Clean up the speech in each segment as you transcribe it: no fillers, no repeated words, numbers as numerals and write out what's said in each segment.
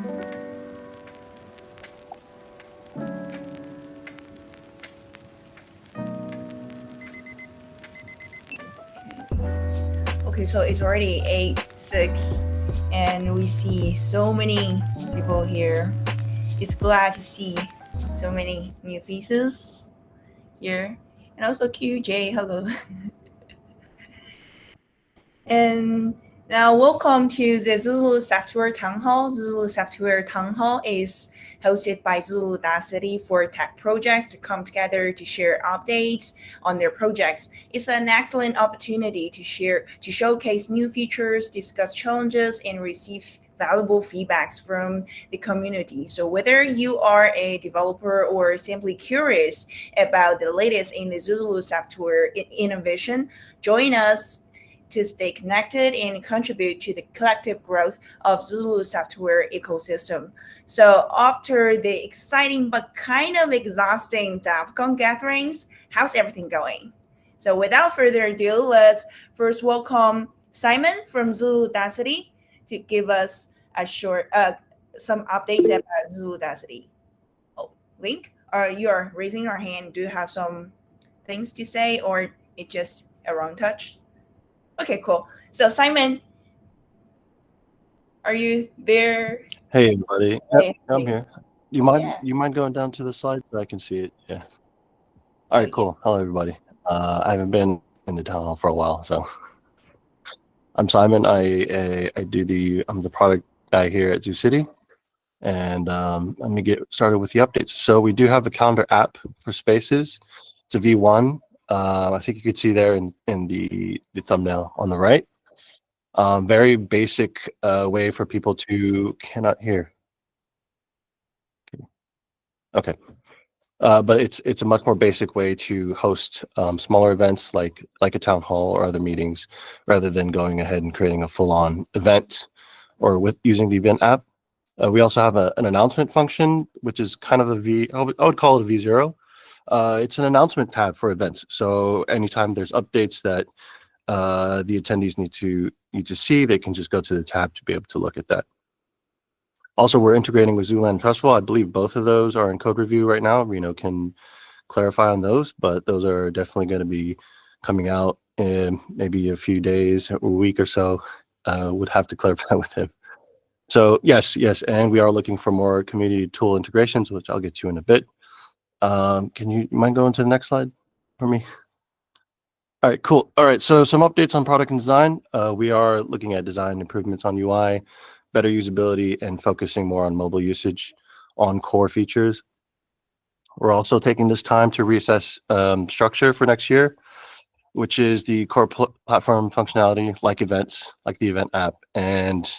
Okay, so it's already 8:06, and we see so many people here. It's glad to see so many new faces here, and also QJ. Hello. And now welcome to the Zuzalu Software Townhall. Zuzalu Software Townhall is hosted by Zuzalu.City for tech projects to come together to share updates on their projects. It's an excellent opportunity to showcase new features, discuss challenges, and receive valuable feedbacks from the community. So whether you are a developer or simply curious about the latest in the Zuzalu software innovation, join us to stay connected and contribute to the collective growth of Zuzalu software ecosystem. So after the exciting but kind of exhausting DevCon gatherings, how's everything going? So without further ado, let's first welcome Simon from Zuzalu.City to give us a short some updates about Zuzalu.City. Oh, Link, you are raising your hand. Do you have some things to say, or it just a wrong touch? Okay, cool. So Simon, are you there? Hey everybody. Yep, I'm here. You mind going down to the slide so I can see it? Yeah. All right, cool. Hello everybody. I haven't been in the town hall for a while, so I'm Simon. I'm the product guy here at Zuzalu.City, and let me get started with the updates. So we do have a calendar app for spaces. It's a V1. I think you could see there in the thumbnail on the right. Very basic way for people to cannot hear. Okay. But it's a much more basic way to host smaller events like a town hall or other meetings, rather than going ahead and creating a full-on event or with using the event app. We also have an announcement function, which is kind of I would call it a V0. It's an announcement tab for events. So anytime there's updates that the attendees need to see, they can just go to the tab to be able to look at that. Also, we're integrating with ZuLand and Trustful. I believe both of those are in code review right now. Reno can clarify on those, but those are definitely going to be coming out in maybe a few days or a week or so. Would have to clarify with him. So yes, and we are looking for more community tool integrations, which I'll get to in a bit. Can you mind going to the next slide for me? All right, cool. All right, so some updates on product and design. We are looking at design improvements on UI, better usability, and focusing more on mobile usage on core features. We're also taking this time to reassess structure for next year, which is the core platform functionality like events, like the event app, and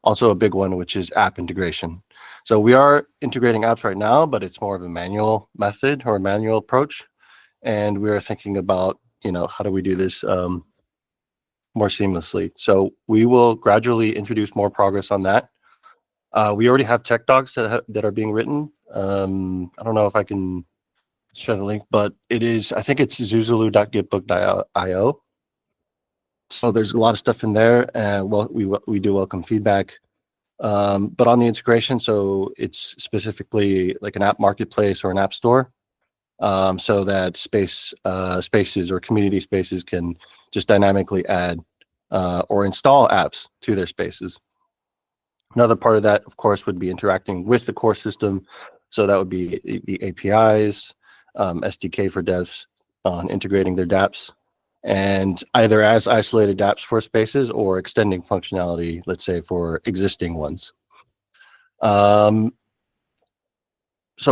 also a big one, which is app integration. So we are integrating apps right now, but it's more of a manual method or a manual approach. And we are thinking about, how do we do this more seamlessly? So we will gradually introduce more progress on that. We already have tech docs that are being written. I don't know if I can share the link, but I think it's Zuzalu.gitbook.io. So there's a lot of stuff in there, and we do welcome feedback. But on the integration, so it's specifically like an app marketplace or an app store, so that spaces or community spaces can just dynamically add or install apps to their spaces. Another part of that, of course, would be interacting with the core system. So that would be the APIs, SDK for devs on integrating their dApps, and either as isolated dApps for spaces or extending functionality, let's say, for existing ones. So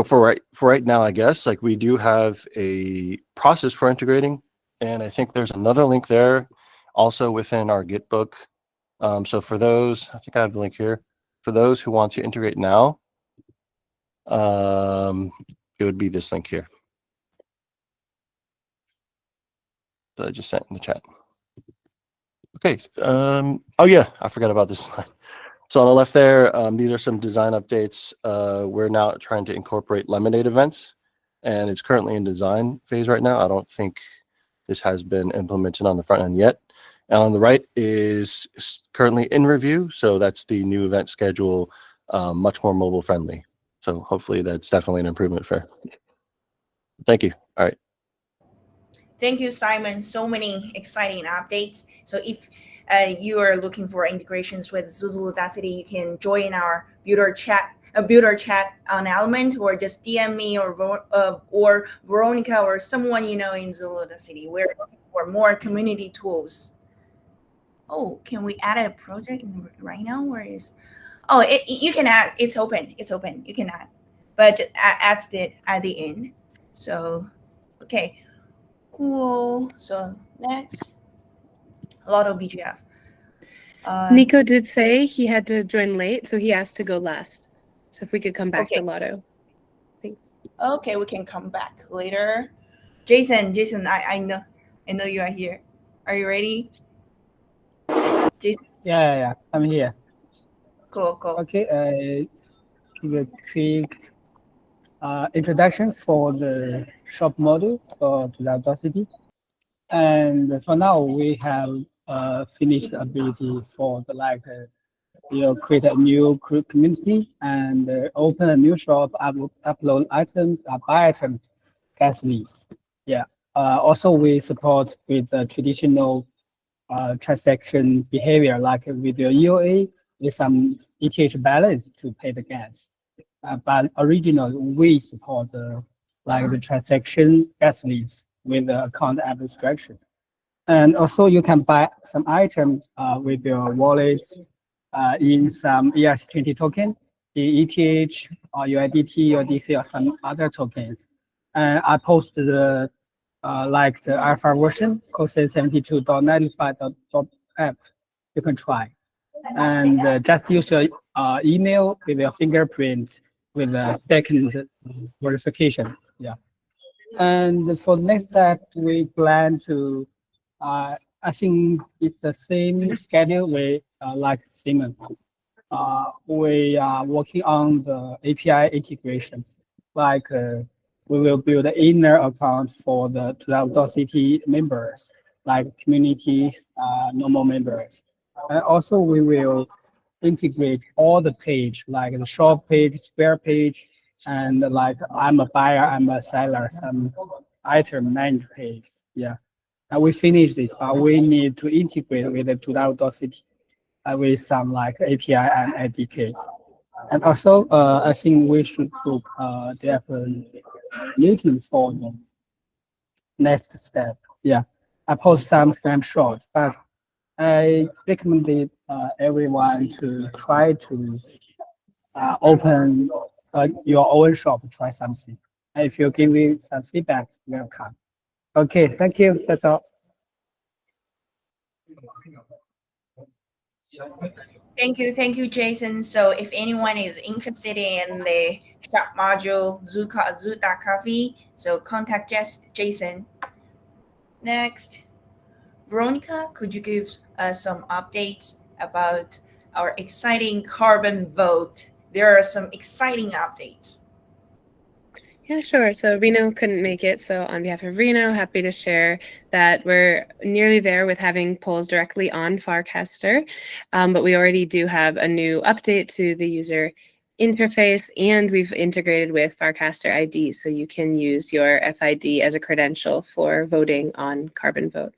for right now, I guess, like, we do have a process for integrating, and I think there's another link there also within our Git book. So for those, I think I have the link here. For those who want to integrate now, it would be this link here that I just sent in the chat. Okay. Oh yeah, I forgot about this slide. So on the left there, these are some design updates. We're now trying to incorporate Lemonade events, and it's currently in design phase right now. I don't think this has been implemented on the front end yet. And on the right is currently in review. So that's the new event schedule much more mobile friendly. So hopefully that's definitely an improvement for. Thank you. All right. Thank you, Simon. So many exciting updates. So if you are looking for integrations with Zuzalu.City, you can join our builder chat on Element, or just DM me or Veronica or someone you know in Zuzalu.City. We're looking for more community tools. Oh, can we add a project right now? Where is? Oh, you can add. It's open. It's open. You can add, but at the end. So, okay. Cool. So next, a lot of BGF. Nico did say he had to join late, so he asked to go last. So if we could come back to Lotto. Thanks. Okay, we can come back later. Jason, I know you are here. Are you ready? Jason? Yeah, I'm here. Cool. Okay, give a quick introduction for the shop module for Zuzalu.City. And for now, we have finished the ability for the create a new community and open a new shop, upload items, buy items, gas leads. Yeah. Also, we support with the traditional transaction behavior, like with your EOA, with some ETH balance to pay the gas. But originally, we support the transaction gas leads with the account abstraction. And also, you can buy some items with your wallet in some ERC20 token, the ETH or USDT or DC or some other tokens. And I posted the the alpha version, costed 72.95.app. You can try. And just use your email with your fingerprint with a second verification. Yeah. And for the next step, we plan to, I think it's the same schedule with like Simon. We are working on the API integration. We will build an inner account for the Zuzalu.City members, like communities, normal members. And also we will integrate all the page, like the shop page, square page, and like I'm a buyer, I'm a seller, some item manage page. Yeah. And we finish this, but we need to integrate with the Zuzalu.City with some like API and SDK. And also, I think we should book the meeting for the next step. Yeah, I post some snapshot, but I recommended everyone to try to open your own shop, try something. And if you give me some feedback, welcome. Okay, thank you. That's all. Thank you, Jason. So if anyone is interested in the shop module Zu.Coffee, so contact Jason. Next, Veronica, could you give us some updates about our exciting CarbonVote? There are some exciting updates. Yeah, sure. So Reno couldn't make it. So on behalf of Reno, happy to share that we're nearly there with having polls directly on Farcaster. But we already do have a new update to the user interface, and we've integrated with Farcaster ID. So you can use your FID as a credential for voting on CarbonVote.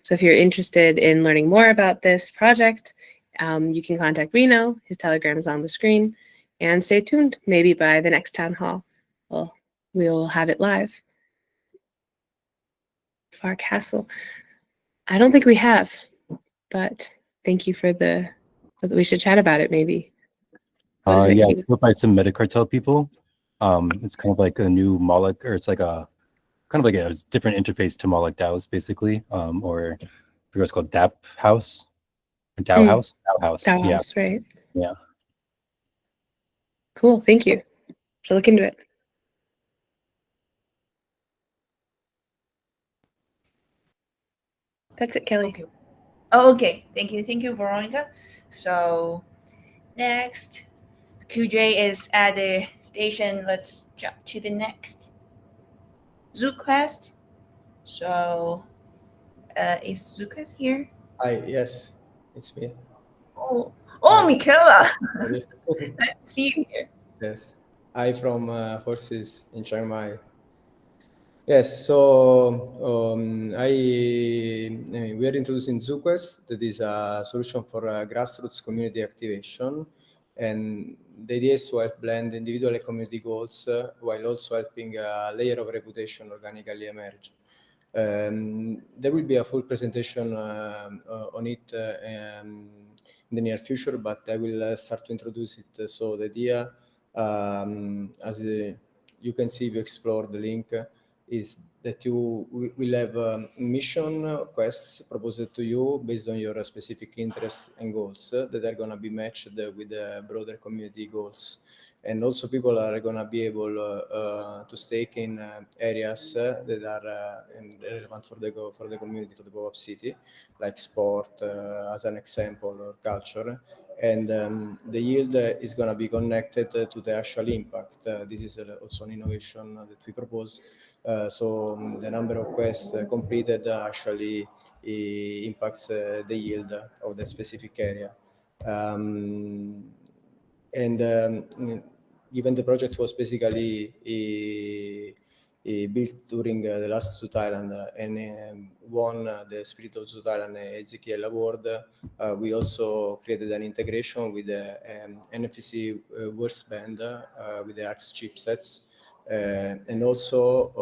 So if you're interested in learning more about this project, you can contact Reno. His Telegram is on the screen. And stay tuned. Maybe by the next town hall, we'll have it live. Farcastle. I don't think we have, but thank you for we should chat about it maybe. Yeah, built by some Metacartel people. It's kind of like a new Moloch, or it's like a kind of like a different interface to Moloch DAOs, basically, or I forget it's called DAP House, or DAO House. DAO House, right? Yeah. Cool. Thank you. Should look into it. That's it, Kelly. Okay. Oh, okay. Thank you, Veronica. So next, QJ is at the station. Let's jump to the next. ZooQuest. So is ZooQuest here? Hi, yes, it's me. Oh, Oh, Michaela. Sorry. Nice to see you here. Yes, I from Forces in Chiang Mai. Yes, so we are introducing ZooQuest. That is a solution for grassroots community activation, and the idea is to help blend individual and community goals while also helping a layer of reputation organically emerge. There will be a full presentation on it in the near future, but I will start to introduce it. So the idea, as you can see if you explore the link, is that you will have mission quests proposed to you based on your specific interests and goals that are going to be matched with the broader community goals. And also people are going to be able to stake in areas that are relevant for the community, for the pop-up city, like sport as an example, or culture. And the yield is going to be connected to the actual impact. This is also an innovation that we propose. So the number of quests completed actually impacts the yield of that specific area. Given the project was basically built during the last ZuThailand and won the Spirit of ZuThailand Ezekiel Award, we also created an integration with the NFC Worstband with the ARX chipsets. And also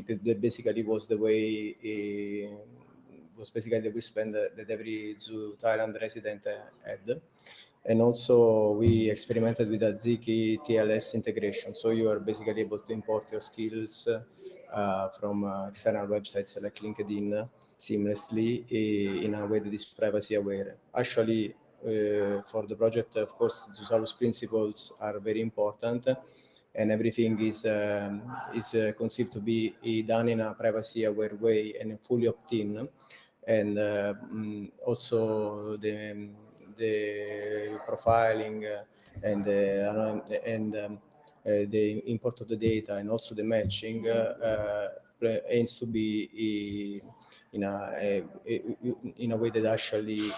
that basically was the way was basically the wristband that every ZuThailand resident had. And also we experimented with a Ziki TLS integration. So you are basically able to import your skills from external websites like LinkedIn seamlessly in a way that is privacy aware. Actually, for the project, of course, Zuzalu's principles are very important, and everything is conceived to be done in a privacy aware way and fully opt-in. And also the profiling and the import of the data and also the matching aims to be in a way that actually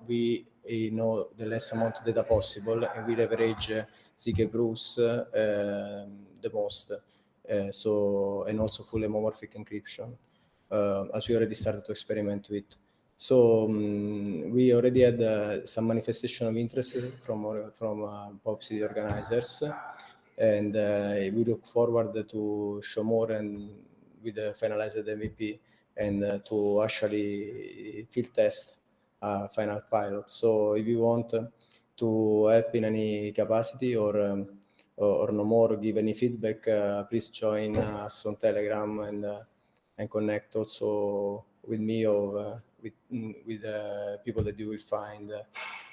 we know the less amount of data possible, and we leverage ZK proofs the most. And also full homomorphic encryption, as we already started to experiment with. So we already had some manifestation of interest from pop city organizers, and we look forward to show more and with the finalized MVP and to actually field test final pilot. So if you want to help in any capacity or no more, give any feedback, please join us on Telegram and connect also with me or with people that you will find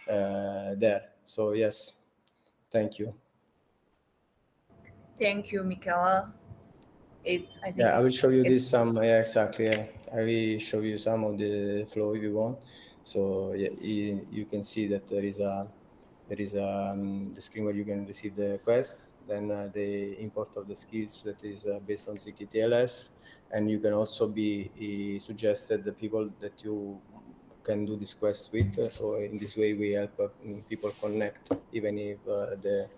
there. So yes, thank you. Thank you, Michaela. I think. Yeah, I will show you this some. Yeah, exactly. Yeah. I will show you some of the flow if you want. So yeah, you can see that there is the screen where you can receive the quest, then the import of the skills that is based on ZKTLS, and you can also be suggested the people that you can do this quest with. So in this way, we help people connect, even if the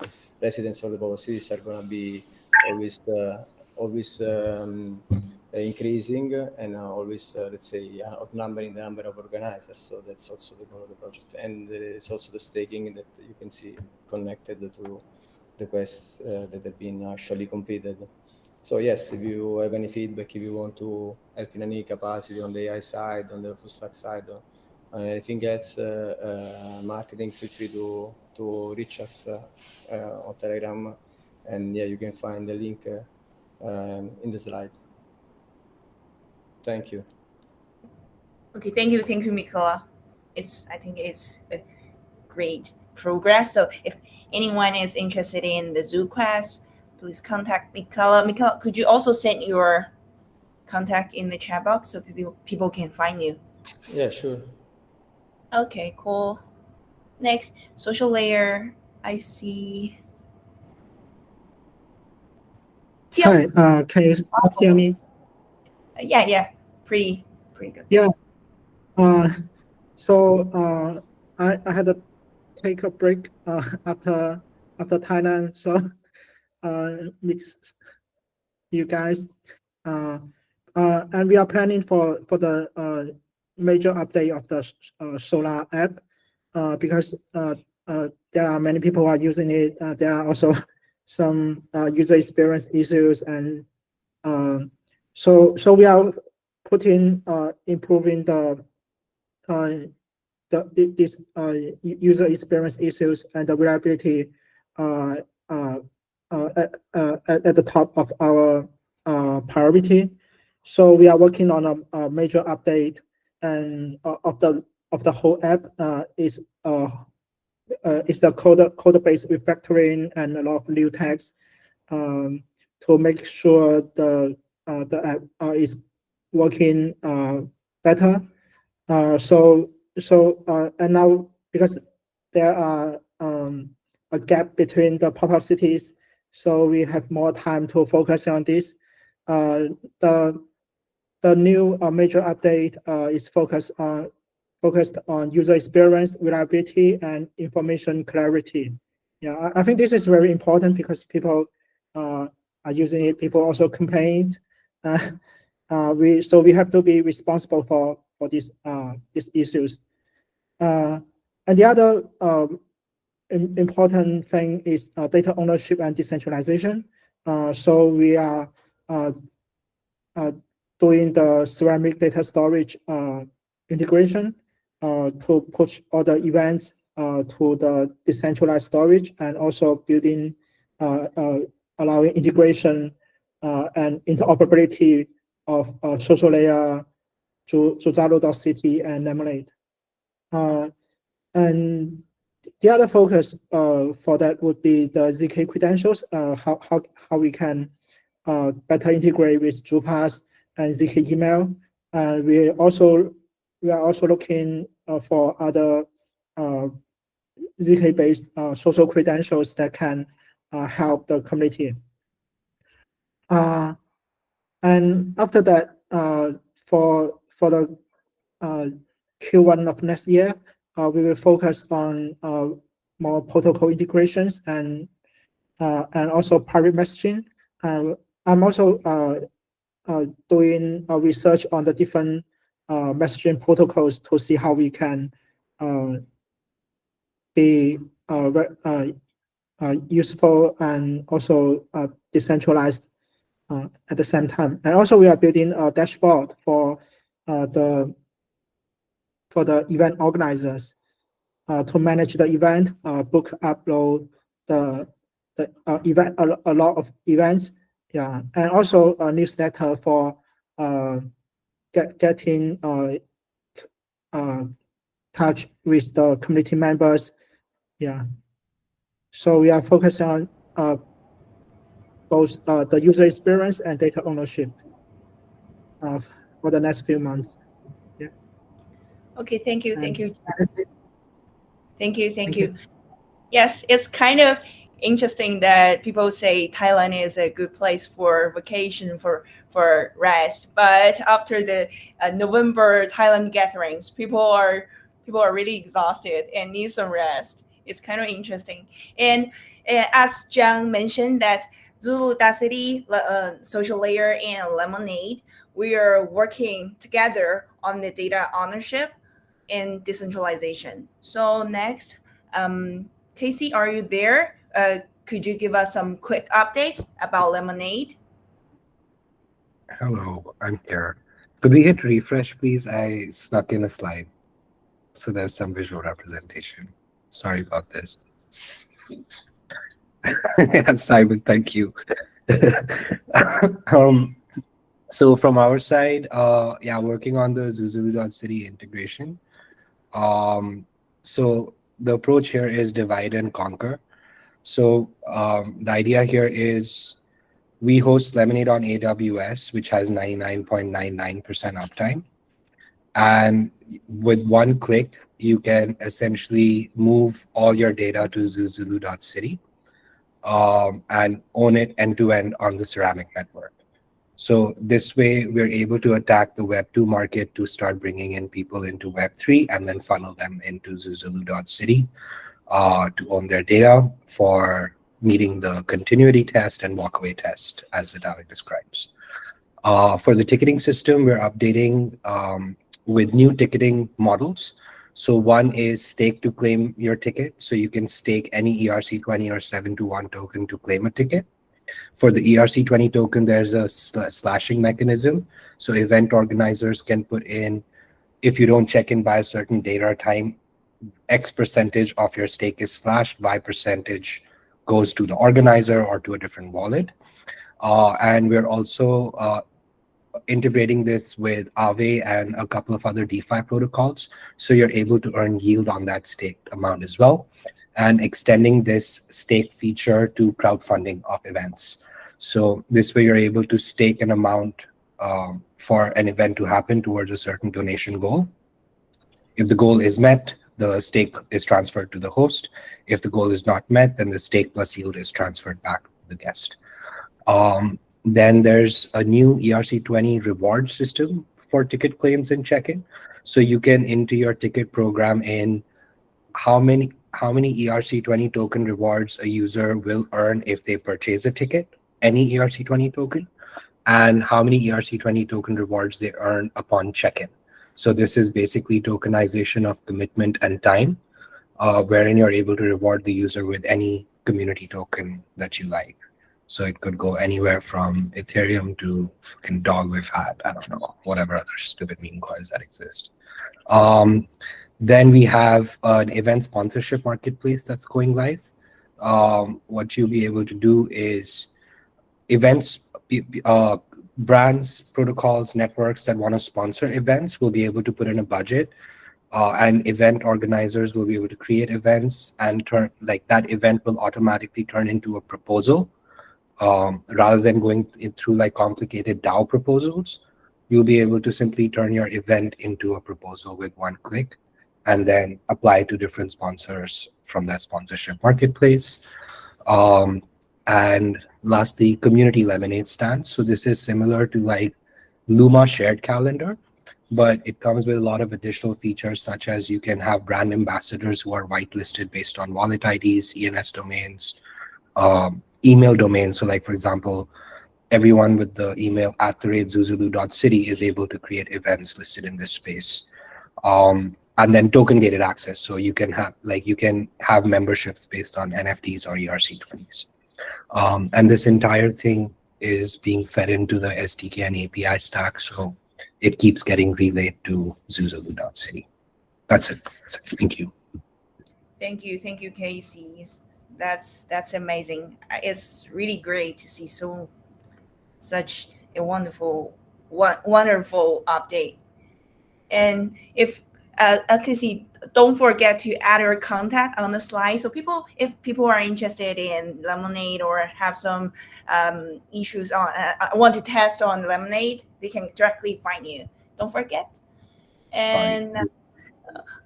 residents of the power cities are going to be always increasing and always, let's say, outnumbering the number of organizers. So that's also the goal of the project. And it's also the staking that you can see connected to the quests that have been actually completed. So yes, if you have any feedback, if you want to help in any capacity on the AI side, on the full stack side, or anything else, marketing, feel free to reach us on Telegram. And yeah, you can find the link in the slide. Thank you. Okay, thank you, Michaela. I think it's a great progress. So if anyone is interested in the ZooQuest, please contact Michaela. Michaela, could you also send your contact in the chat box so people can find you? Yeah, sure. Okay, cool. Next, social layer. I see. Hi, can you hear me? Yeah, pretty good. Yeah. So I had to take a break after Thailand, so mix you guys. And we are planning for the major update of the solar app because there are many people who are using it. There are also some user experience issues, and so we are putting improving this user experience issues and the reliability at the top of our priority. So we are working on a major update and of the whole app is the code-based refactoring and a lot of new text to make sure the app is working better. And now because there are a gap between the pop-up cities, so we have more time to focus on this. The new major update is focused on user experience, reliability, and information clarity. Yeah, I think this is very important because people are using it. People also complain. So we have to be responsible for these issues. And the other important thing is data ownership and decentralization. So we are doing the ceramic data storage integration to push all the events to the decentralized storage, and also building allowing integration and interoperability of social layer to Zuzalu.City and Lemonade. And the other focus for that would be the ZK credentials, how we can better integrate with DruPass and ZK email. And we are also looking for other ZK-based social credentials that can help the community. And after that, for the Q1 of next year, we will focus on more protocol integrations and also private messaging. I'm also doing research on the different messaging protocols to see how we can be useful and also decentralized at the same time. And also we are building a dashboard for the event organizers to manage the event, book, upload the event, a lot of events. Yeah, and also a newsletter for getting touch with the community members. Yeah, so we are focused on both the user experience and data ownership for the next few months. Yeah. Okay, thank you. Thank you. Thank you. Yes, it's kind of interesting that people say Thailand is a good place for vacation, for rest. But after the November Thailand gatherings, people are really exhausted and need some rest. It's kind of interesting. And as Jiang mentioned, that Zulu.City, social layer, and Lemonade, we are working together on the data ownership and decentralization. So next, Casey, are you there? Could you give us some quick updates about Lemonade? Hello, I'm here. Could we hit refresh, please? I snuck in a slide, so there's some visual representation. Sorry about this. Yeah, Simon, thank you. So from our side, yeah, working on the Zuzalu.City integration. So the approach here is divide and conquer. So the idea here is we host Lemonade on AWS, which has 99.99% uptime. And with one click, you can essentially move all your data to Zuzalu.City and own it end-to-end on the Ceramic network. So this way, we're able to attack the Web 2 market to start bringing in people into Web 3 and then funnel them into Zuzalu.City to own their data for meeting the continuity test and walkaway test, as Vitalik describes. For the ticketing system, we're updating with new ticketing models. So one is stake to claim your ticket. So you can stake any ERC20 or 7-to-1 token to claim a ticket. For the ERC20 token, there's a slashing mechanism. So event organizers can put in, if you don't check in by a certain date or time, X percentage of your stake is slashed, Y percentage goes to the organizer or to a different wallet. And we're also integrating this with Aave and a couple of other DeFi protocols. So you're able to earn yield on that staked amount as well, and extending this stake feature to crowdfunding of events. So this way you're able to stake an amount for an event to happen towards a certain donation goal. If the goal is met, the stake is transferred to the host. If the goal is not met, then the stake plus yield is transferred back to the guest. Then there's a new ERC20 reward system for ticket claims and check-in. So you can enter your ticket program in how many ERC20 token rewards a user will earn if they purchase a ticket, any ERC20 token, and how many ERC20 token rewards they earn upon check-in. So this is basically tokenization of commitment and time, wherein you're able to reward the user with any community token that you like. So it could go anywhere from Ethereum to fucking dog with hat, I don't know, whatever other stupid meme coins that exist. Then we have an event sponsorship marketplace that's going live. What you'll be able to do is events, brands, protocols, networks that want to sponsor events will be able to put in a budget, and event organizers will be able to create events and turn, like, that event will automatically turn into a proposal. Rather than going through like complicated DAO proposals, you'll be able to simply turn your event into a proposal with one click and then apply to different sponsors from that sponsorship marketplace. And lastly, community lemonade stands. So this is similar to like Luma shared calendar, but it comes with a lot of additional features, such as you can have brand ambassadors who are whitelisted based on wallet IDs, ENS domains, email domains. So like, for example, everyone with the email @Zuzalu.City is able to create events listed in this space. And then token gated access. So you can have memberships based on NFTs or ERC20s. And this entire thing is being fed into the SDK and API stack. So it keeps getting relayed to Zuzalu.City. That's it. Thank you. Thank you, Casey. That's amazing. It's really great to see such a wonderful update. And if Casey, don't forget to add your contact on the slide. So if people are interested in Lemonade or have some issues on want to test on Lemonade, they can directly find you. Don't forget. And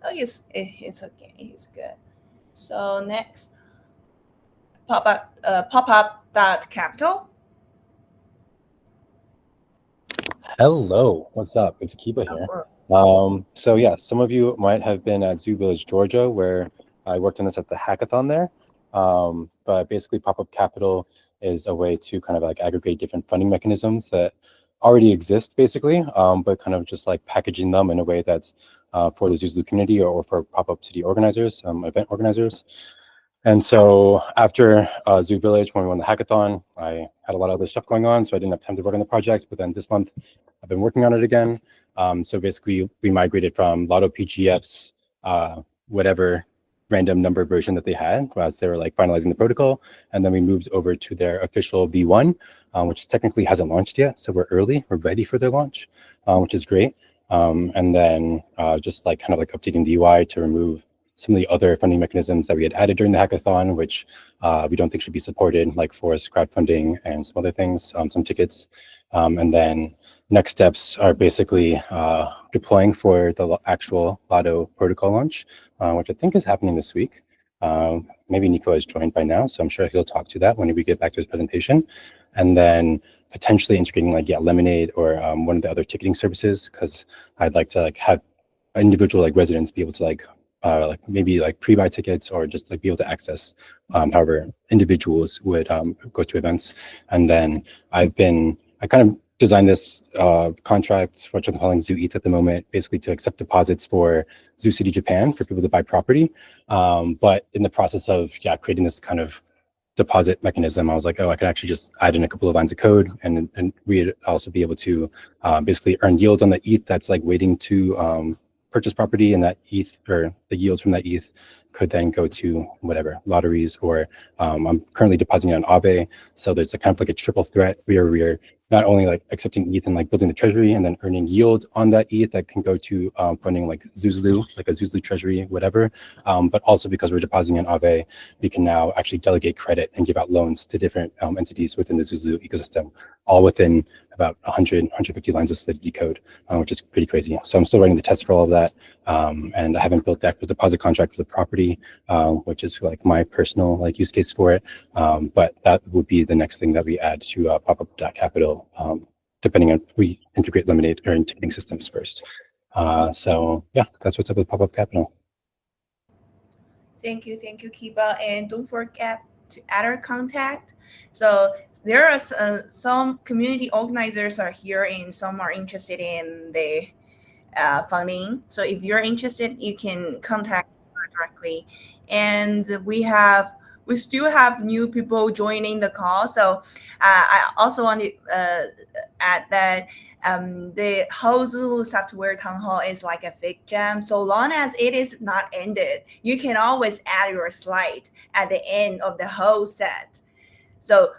it's okay. It's good. So next, popup.capital. Hello, what's up? It's Kiba here. So yeah, some of you might have been at Zoo Village, Georgia, where I worked on this at the hackathon there. But basically, Pop-Up Capital is a way to kind of like aggregate different funding mechanisms that already exist, basically, but kind of just like packaging them in a way that's for the Zuzalu community or for Pop-Up City organizers, event organizers. And so after Zoo Village, when we won the hackathon, I had a lot of other stuff going on, so I didn't have time to work on the project. But then this month, I've been working on it again. So basically, we migrated from Lotto PGF's whatever random number version that they had as they were like finalizing the protocol, and then we moved over to their official V1, which technically hasn't launched yet. So we're early, we're ready for their launch, which is great. And then just like kind of like updating the UI to remove some of the other funding mechanisms that we had added during the hackathon, which we don't think should be supported, like forced crowdfunding and some other things, some tickets. And then next steps are basically deploying for the actual Lotto protocol launch, which I think is happening this week. Maybe Nico has joined by now, so I'm sure he'll talk to that when we get back to his presentation. And then potentially integrating like Lemonade or one of the other ticketing services, because I'd like to like have individual like residents be able to like maybe like pre-buy tickets or just like be able to access however individuals would go to events. And then I kind of designed this contract, which I'm calling ZuETH at the moment, basically to accept deposits for Zoo-City Japan for people to buy property. But in the process of creating this kind of deposit mechanism, I was like, oh, I could actually just add in a couple of lines of code, and we'd also be able to basically earn yield on the ETH that's like waiting to purchase property, and that ETH or the yields from that ETH could then go to whatever lotteries, or I'm currently depositing on Aave. So there's a kind of like a triple threat where we're not only like accepting ETH and like building the treasury and then earning yield on that ETH that can go to funding like Zuzalu, like a Zuzalu treasury, whatever. But also because we're depositing on Aave, we can now actually delegate credit and give out loans to different entities within the Zuzalu ecosystem, all within about 150 lines of Solidity code, which is pretty crazy. So I'm still writing the test for all of that. And I haven't built the actual deposit contract for the property, which is like my personal like use case for it. But that would be the next thing that we add to popup.capital, depending on if we integrate Lemonade or ticketing systems first. So yeah, that's what's up with Pop-Up Capital. Thank you, Kiba. And don't forget to add our contact. So there are some community organizers are here, and some are interested in the funding. So if you're interested, you can contact directly. And we still have new people joining the call. So I also want to add that the whole Zulu software town hall is like a fake jam. So long as it is not ended, you can always add your slide at the end of the whole set. So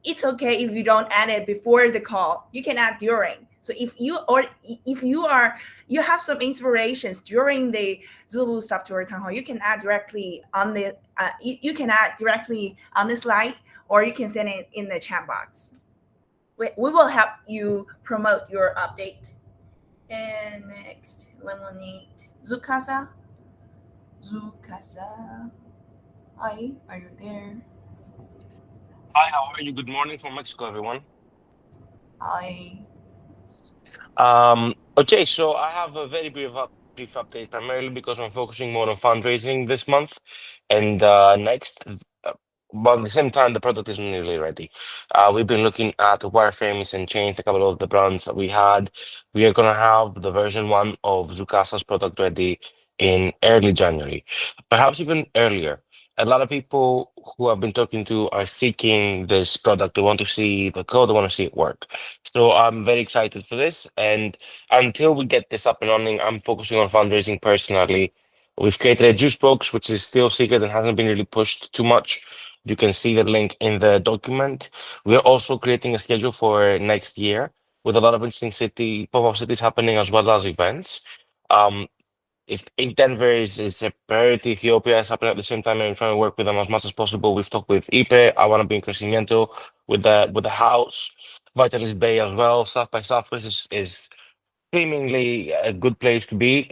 it's okay if you don't add it before the call. You can add during. So if you have some inspirations during the Zulu software town hall, you can add directly on the you can add directly on the slide, or you can send it in the chat box. We will help you promote your update. And next, Lemonade, Zukasa. Hi, are you there? Hi, how are you? Good morning from Mexico, everyone. Hi. Okay, so I have a very brief update, primarily because I'm focusing more on fundraising this month and next. But at the same time, the product is nearly ready. We've been looking at the wireframes and changed a couple of the brands that we had. We are going to have the version 1 of Zucasa's product ready in early January, perhaps even earlier. A lot of people who I've been talking to are seeking this product. They want to see the code, they want to see it work. So I'm very excited for this. And until we get this up and running, I'm focusing on fundraising personally. We've created a juice box, which is still secret and hasn't been really pushed too much. You can see the link in the document. We're also creating a schedule for next year with a lot of interesting pop-up cities happening, as well as events. If in Denver is a priority, Ethiopia is happening at the same time, and we're trying to work with them as much as possible. We've talked with Ipe. I want to be in Crecimiento with the house. Vitalis Bay as well. South by Southwest is seemingly a good place to be.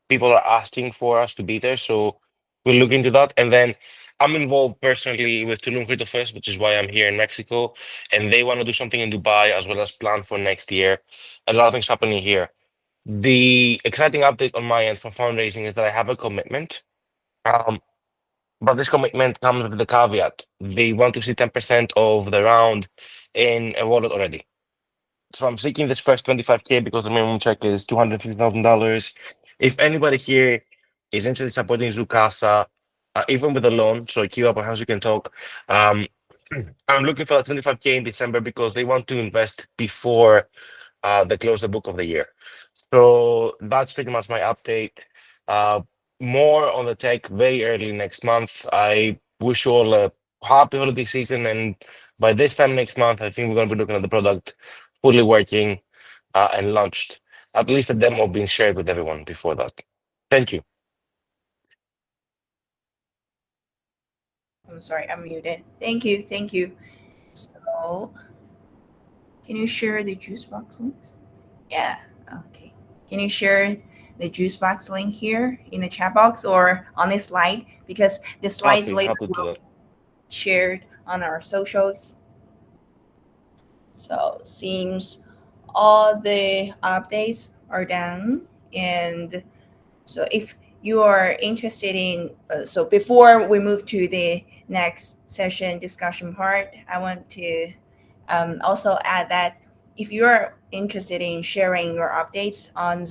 People are asking for us to be there, so we'll look into that. And then I'm involved personally with Tulum Crypto Fest, which is why I'm here in Mexico. And they want to do something in Dubai as well as plan for next year. A lot of things happening here. The exciting update on my end for fundraising is that I have a commitment. But this commitment comes with the caveat. They want to see 10% of the round in a wallet already. So I'm seeking this first 25K because the minimum check is $250,000. If anybody here is interested in supporting Zucasa, even with a loan, so queue up, perhaps we can talk. I'm looking for a 25K in December because they want to invest before they close the book of the year. So that's pretty much my update. More on the tech very early next month. I wish you all a happy holiday season, and by this time next month, I think we're going to be looking at the product fully working and launched. At least a demo being shared with everyone before that. Thank you. I'm sorry, I'm muted. Thank you. So, can you share the juice box links? Yeah, okay. Can you share the juice box link here in the chat box or on this slide? Because the slides later will be shared on our socials. So seems all the updates are done. And so if you are interested in, so before we move to the next session discussion part, I want to also add that if you're interested in sharing your updates on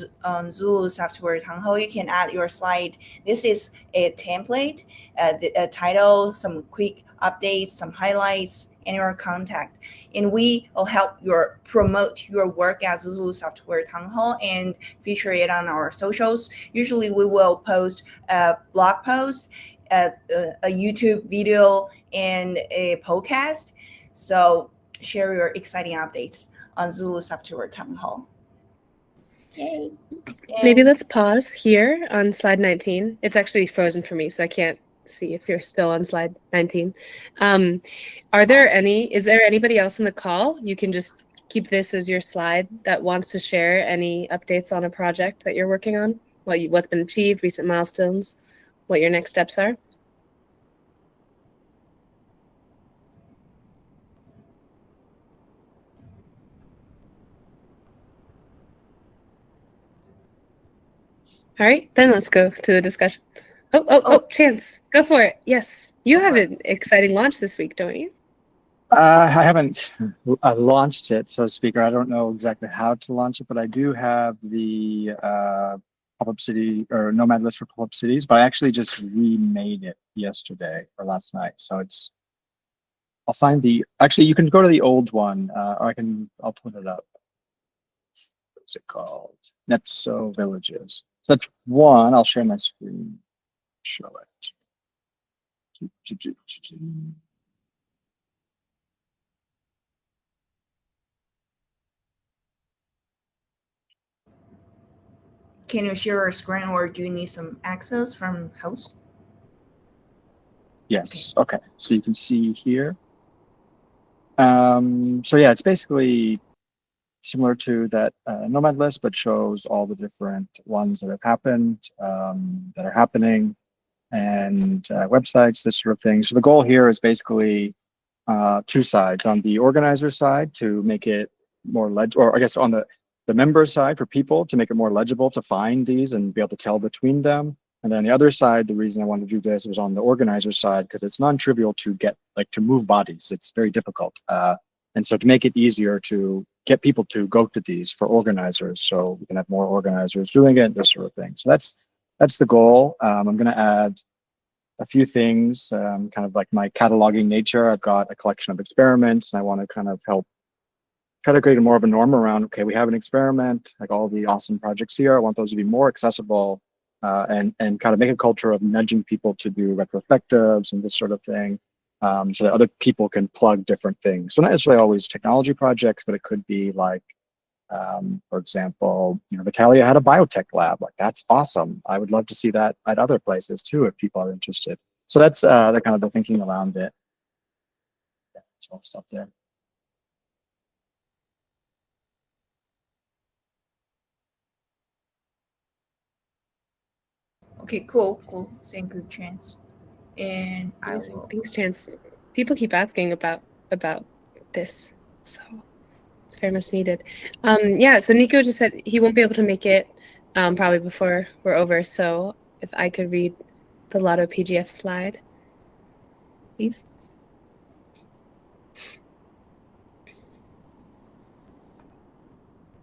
Zulu Software Townhall, you can add your slide. This is a template, the title, some quick updates, some highlights, and your contact. And we will help your promote your work as Zulu Software Townhall and feature it on our socials. Usually we will post a blog post, a YouTube video, and a podcast. So share your exciting updates on Zulu Software Townhall. Yay. Maybe And let's pause here on slide 19. It's actually frozen for me, so I can't see if you're still on slide 19. Is there anybody else in the call? You can just keep this as your slide that wants to share any updates on a project that you're working on, what's been achieved, recent milestones, what your next steps are. All right, then let's go to the discussion. Oh, Chance, go for it. Yes, you have an exciting launch this week, don't you? I haven't launched it, so to speak, or I don't know exactly how to launch it, but I do have the pop-up city or nomad list for pop-up cities, but I actually just remade it yesterday or last night. So actually you can go to the old one, or I'll put it up. What's it called? Nepso Villages. So that's one. I'll share my screen, show it. can you share your screen, or do you need some access from host? Yes. Okay. So you can see here. So yeah, it's basically similar to that nomad list, but shows all the different ones that have happened, that are happening, and websites, this sort of thing. So the goal here is basically two sides. On the organizer side, to make it more legible, or I guess on the member side for people to make it more legible to find these and be able to tell between them. And then the other side, the reason I wanted to do this was on the organizer side, because it's non-trivial to move bodies. It's very difficult. And so to make it easier to get people to go to these for organizers, so we can have more organizers doing it, this sort of thing. So that's the goal. I'm going to add a few things, kind of like my cataloging nature. I've got a collection of experiments, and I want to kind of help create more of a norm around, okay, we have an experiment, like all the awesome projects here. I want those to be more accessible, and kind of make a culture of nudging people to do retrospectives and this sort of thing, so that other people can plug different things. So not necessarily always technology projects, but it could be like, for example, Vitalia had a biotech lab. Like, that's awesome. I would love to see that at other places too, if people are interested. So that's the kind of the thinking around it. Yeah, so I'll stop there. Okay, cool. Thank you, Chance. And I will. Thanks, Chance. People keep asking about this, so it's very much needed. Yeah, so Nico just said he won't be able to make it probably before we're over. So if I could read the Lotto PGF slide, please.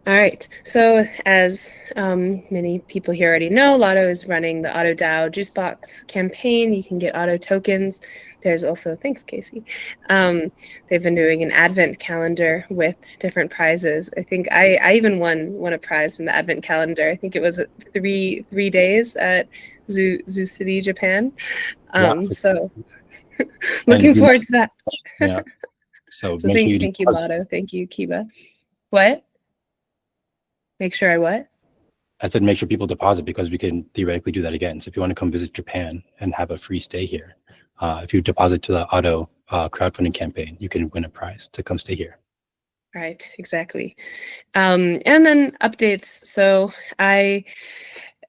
All right, so as many people here already know, Lotto is running the Auto DAO Juicebox campaign. You can get Auto tokens. There's also, thanks, Casey. They've been doing an advent calendar with different prizes. I think I even won a prize from the advent calendar. I think it was 3 days at ZuZu.City, Japan. So looking forward to that. Yeah. So thank you, Lotto. Thank you, Kiba. What? Make sure I what? I said make sure people deposit, because we can theoretically do that again. So if you want to come visit Japan and have a free stay here, if you deposit to the Auto crowdfunding campaign, you can win a prize to come stay here. Right, exactly. And then updates. So all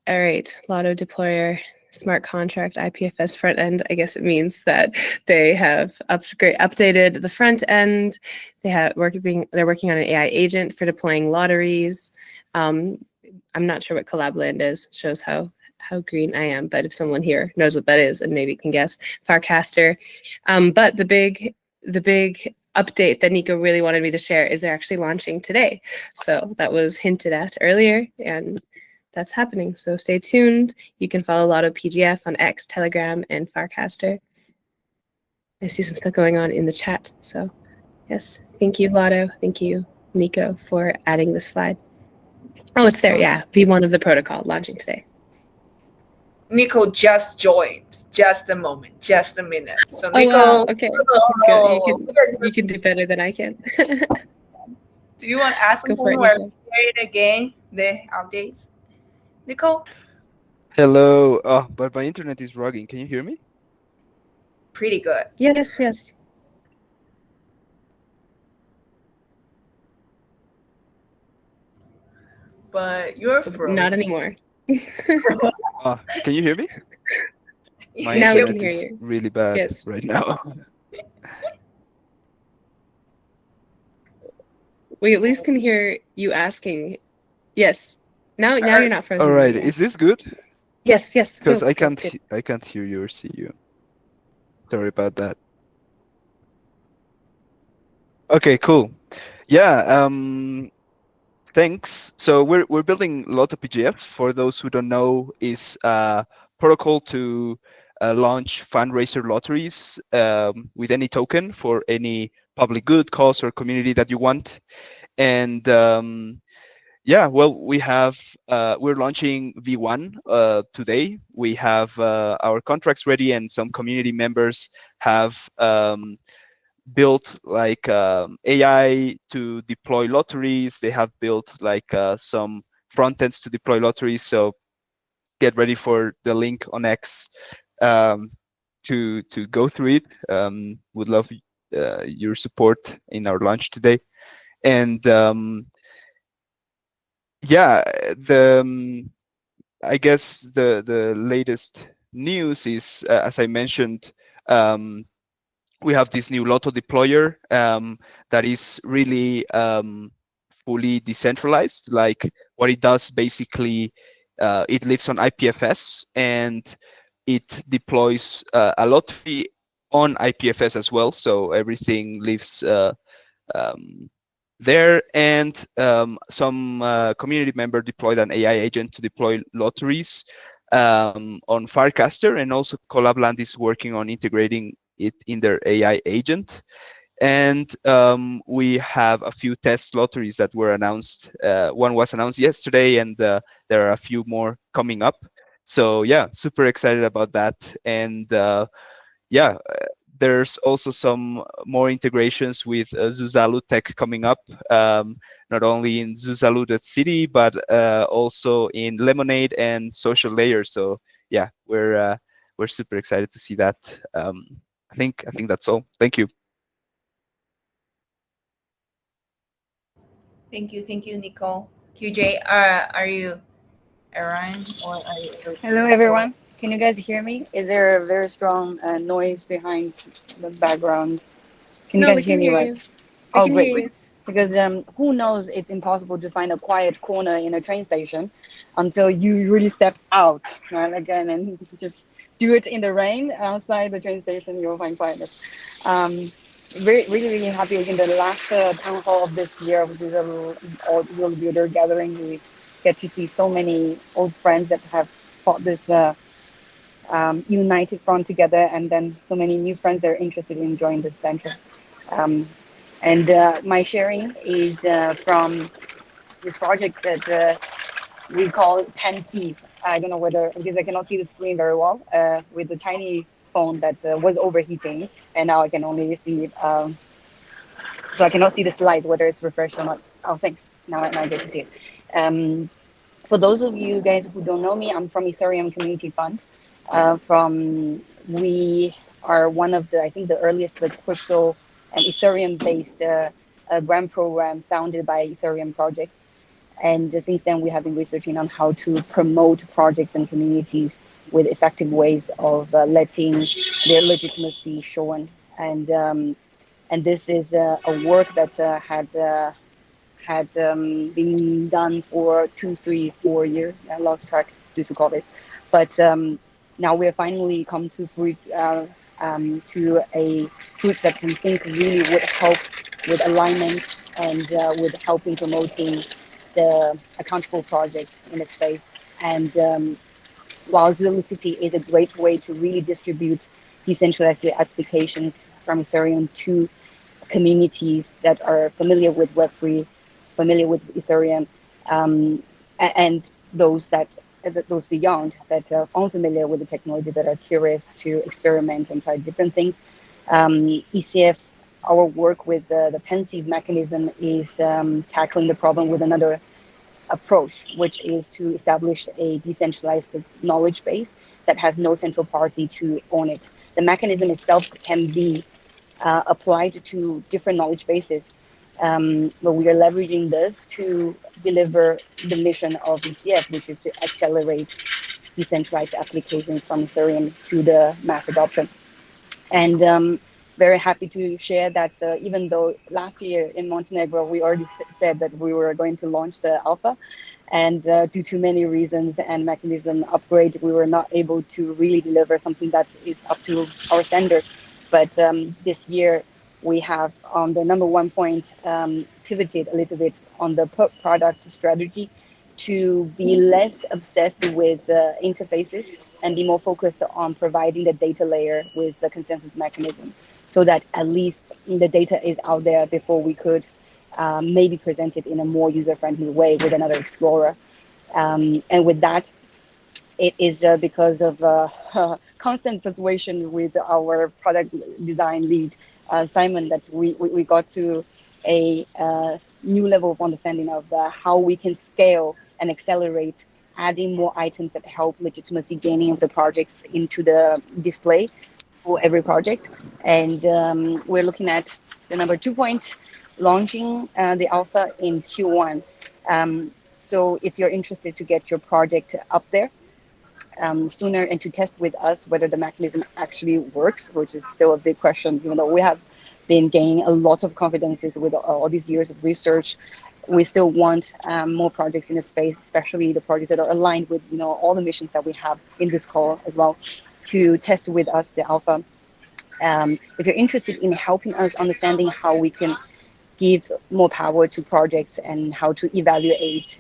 right, Lotto deployer smart contract IPFS front end. I guess it means that they have updated the front end. They're working on an AI agent for deploying lotteries. I'm not sure what CollabLand is. Shows how green I am, but if someone here knows what that is and maybe can guess, Farcaster. But the big update that Nico really wanted me to share is they're actually launching today. So that was hinted at earlier, and that's happening. So stay tuned. You can follow Lotto PGF on X, Telegram, and Farcaster. I see some stuff going on in the chat. So yes, thank you, Lotto. Thank you, Nico, for adding this slide. Oh, it's there. Yeah, V1 of the protocol launching today. Nico just joined. Just a moment. Just a minute. So Oh, Nico, wow. Okay. oh, You can do better than I can. do you want to ask Go for something it, or Nico. play it again? The updates. Nico, Hello. Oh, but my internet is rugging. Can you hear me? pretty good. Yes, yes. But you're frozen. Not anymore. Can you hear me? My Now we internet can hear is you. really bad Yes. right now. We at least can hear you asking. Yes. Now you're not frozen. All right. Yeah. Is this good? Yes. Because Go, I go, can't good. I can't hear you or see you. Sorry about that. Okay, cool. Yeah, thanks. So we're building Lotto PGF. For those who don't know, is a protocol to launch fundraiser lotteries with any token for any public good, cause, or community that you want. And yeah, well, we're launching V1 today. We have our contracts ready, and some community members have built like AI to deploy lotteries. They have built like some front ends to deploy lotteries. So get ready for the link on X to go through it. Would love your support in our launch today. And yeah, I guess the latest news is, as I mentioned, we have this new Lotto deployer that is really fully decentralized. Like what it does, basically, it lives on IPFS and it deploys a lottery on IPFS as well. So everything lives there, and some community member deployed an AI agent to deploy lotteries on Farcaster, and also CollabLand is working on integrating it in their AI agent. And we have a few test lotteries that were announced. One was announced yesterday, and there are a few more coming up. So yeah, super excited about that. And yeah, there's also some more integrations with Zuzalu tech coming up, not only in Zuzalu.City, but also in Lemonade and Social Layer. So yeah, we're super excited to see that. I think that's all. Thank you. Thank you, Nico. QJ, are you around or are you? Hello, everyone. Can you guys hear me? Is there a very strong noise behind the background? Can you No, guys we hear can me hear right? you. Oh, We can hear great. you. Because who knows, it's impossible to find a quiet corner in a train station until you really step out, right? Again, and just do it in the rain outside the train station, you'll find quietness. Really happy in the last town hall of this year, which is a world builder gathering. We get to see so many old friends that have fought this united front together, and then so many new friends that are interested in joining this venture. And my sharing is from this project that we call Pensieve. I don't know whether, because I cannot see the screen very well, with the tiny phone that was overheating, and now I can only see, so I cannot see the slides, whether it's refreshed or not. Oh, thanks. Now I get to see it. For those of you guys who don't know me, I'm from Ethereum Community Fund. We are one of the, I think, the earliest crypto and Ethereum-based grant program founded by Ethereum projects. And since then, we have been researching on how to promote projects and communities with effective ways of letting their legitimacy shown. And this is a work that had been done for 2, 3, 4 years. I lost track due to COVID, but now we're finally come to a fruit that we think really would help with alignment and with helping promoting the accountable projects in the space. And while Zuzalu.City is a great way to really distribute decentralized applications from Ethereum to communities that are familiar with Web3, familiar with Ethereum, and those beyond that are unfamiliar with the technology, that are curious to experiment and try different things. ECF, our work with the Pensieve mechanism is tackling the problem with another approach, which is to establish a decentralized knowledge base that has no central party to own it. The mechanism itself can be applied to different knowledge bases, but we are leveraging this to deliver the mission of ECF, which is to accelerate decentralized applications from Ethereum to the mass adoption. And very happy to share that even though last year in Montenegro, we already said that we were going to launch the alpha, and due to many reasons and mechanism upgrade, we were not able to really deliver something that is up to our standard. But this year, we have on the number one point pivoted a little bit on the product strategy to be less obsessed with interfaces and be more focused on providing the data layer with the consensus mechanism, so that at least the data is out there before we could maybe present it in a more user-friendly way with another explorer. And with that, it is because of constant persuasion with our product design lead, Simon, that we got to a new level of understanding of how we can scale and accelerate adding more items that help legitimacy gaining of the projects into the display for every project. And we're looking at the number 2 point, launching the alpha in Q1. So if you're interested to get your project up there sooner and to test with us whether the mechanism actually works, which is still a big question, even though we have been gaining a lot of confidences with all these years of research, we still want more projects in the space, especially the projects that are aligned with all the missions that we have in this call as well, to test with us the alpha. If you're interested in helping us understanding how we can give more power to projects and how to evaluate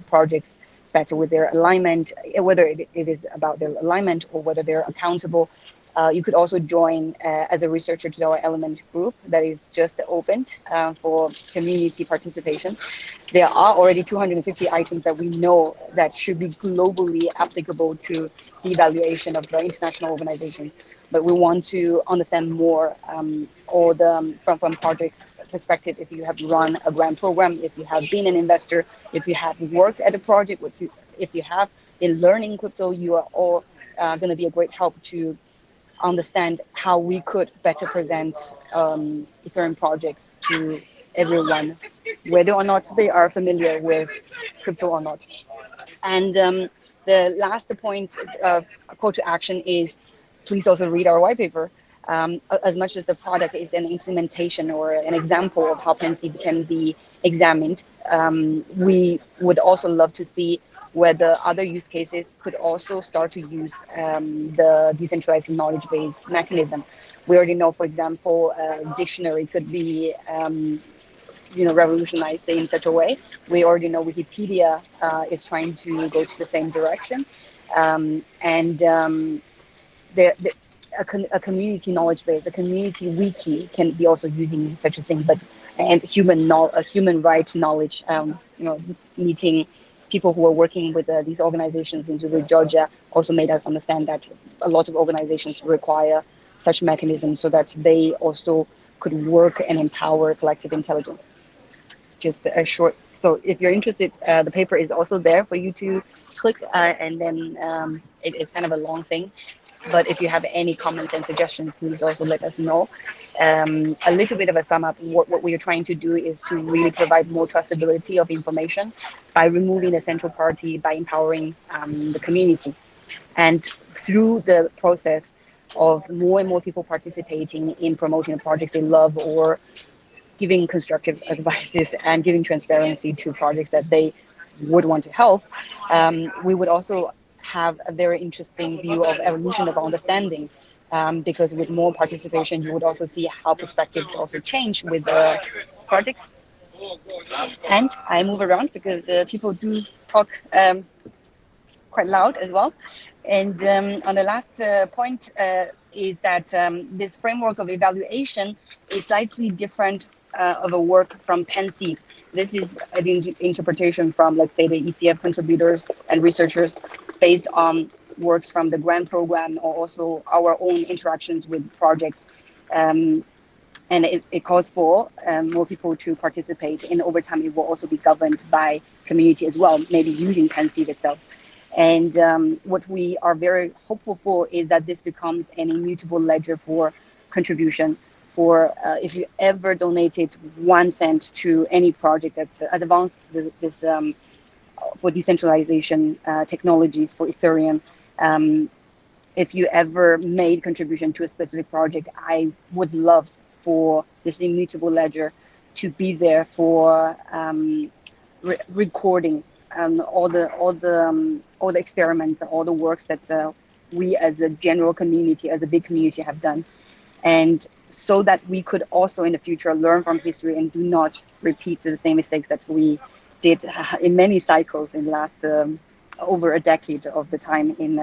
projects better with their alignment, whether it is about their alignment or whether they're accountable, you could also join as a researcher to our element group that is just opened for community participation. There are already 250 items that we know that should be globally applicable to the evaluation of the international organizations. But we want to understand more or from projects perspective, if you have run a grant program, if you have been an investor, if you have worked at a project, if you have been learning crypto, you are all going to be a great help to understand how we could better present Ethereum projects to everyone, whether or not they are familiar with crypto or not. And the last point of call to action is please also read our white paper. As much as the product is an implementation or an example of how Pensieve can be examined, we would also love to see whether other use cases could also start to use the decentralized knowledge base mechanism. We already know, for example, dictionary could be revolutionized in such a way. We already know Wikipedia is trying to go to the same direction, and a community knowledge base, a community wiki can be also using such a thing. And human rights knowledge, meeting people who are working with these organizations in Georgia also made us understand that a lot of organizations require such mechanisms so that they also could work and empower collective intelligence. Just a short. So if you're interested, the paper is also there for you to click, and then it's kind of a long thing. But if you have any comments and suggestions, please also let us know. A little bit of a sum up, what we are trying to do is to really provide more trustability of information by removing the central party, by empowering the community. And through the process of more and more people participating in promoting the projects they love, or giving constructive advices and giving transparency to projects that they would want to help, we would also have a very interesting view of evolution of understanding, because with more participation, you would also see how perspectives also change with the projects. And I move around because people do talk quite loud as well. And on the last point is that this framework of evaluation is slightly different of a work from Pensieve. This is an interpretation from, let's say, the ECF contributors and researchers based on works from the grant program, or also our own interactions with projects. And it calls for more people to participate, and over time it will also be governed by community as well, maybe using Pensieve itself. And what we are very hopeful for is that this becomes an immutable ledger for contribution. For if you ever donated 1 cent to any project that advanced this for decentralization technologies for Ethereum, if you ever made contribution to a specific project, I would love for this immutable ledger to be there for recording all the experiments, all the works that we as a general community, as a big community, have done, and so that we could also in the future learn from history and do not repeat the same mistakes that we did in many cycles in the last over a decade of the time in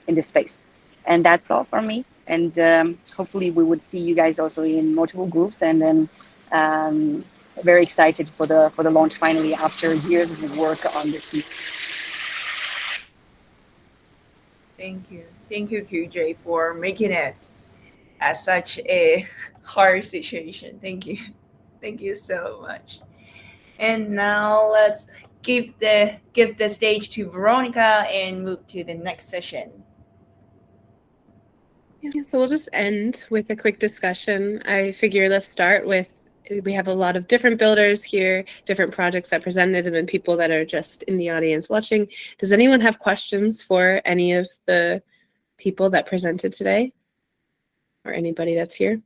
this space. And that's all from me. And hopefully we would see you guys also in multiple groups, and then very excited for the launch finally after years of work on this piece. Thank you, QJ, for making it as such a hard situation. Thank you so much. And now let's give the stage to Veronica and move to the next session. Yeah, so we'll just end with a quick discussion. I figure let's start with, we have a lot of different builders here, different projects that presented, and then people that are just in the audience watching. Does anyone have questions for any of the people that presented today, or anybody that's here?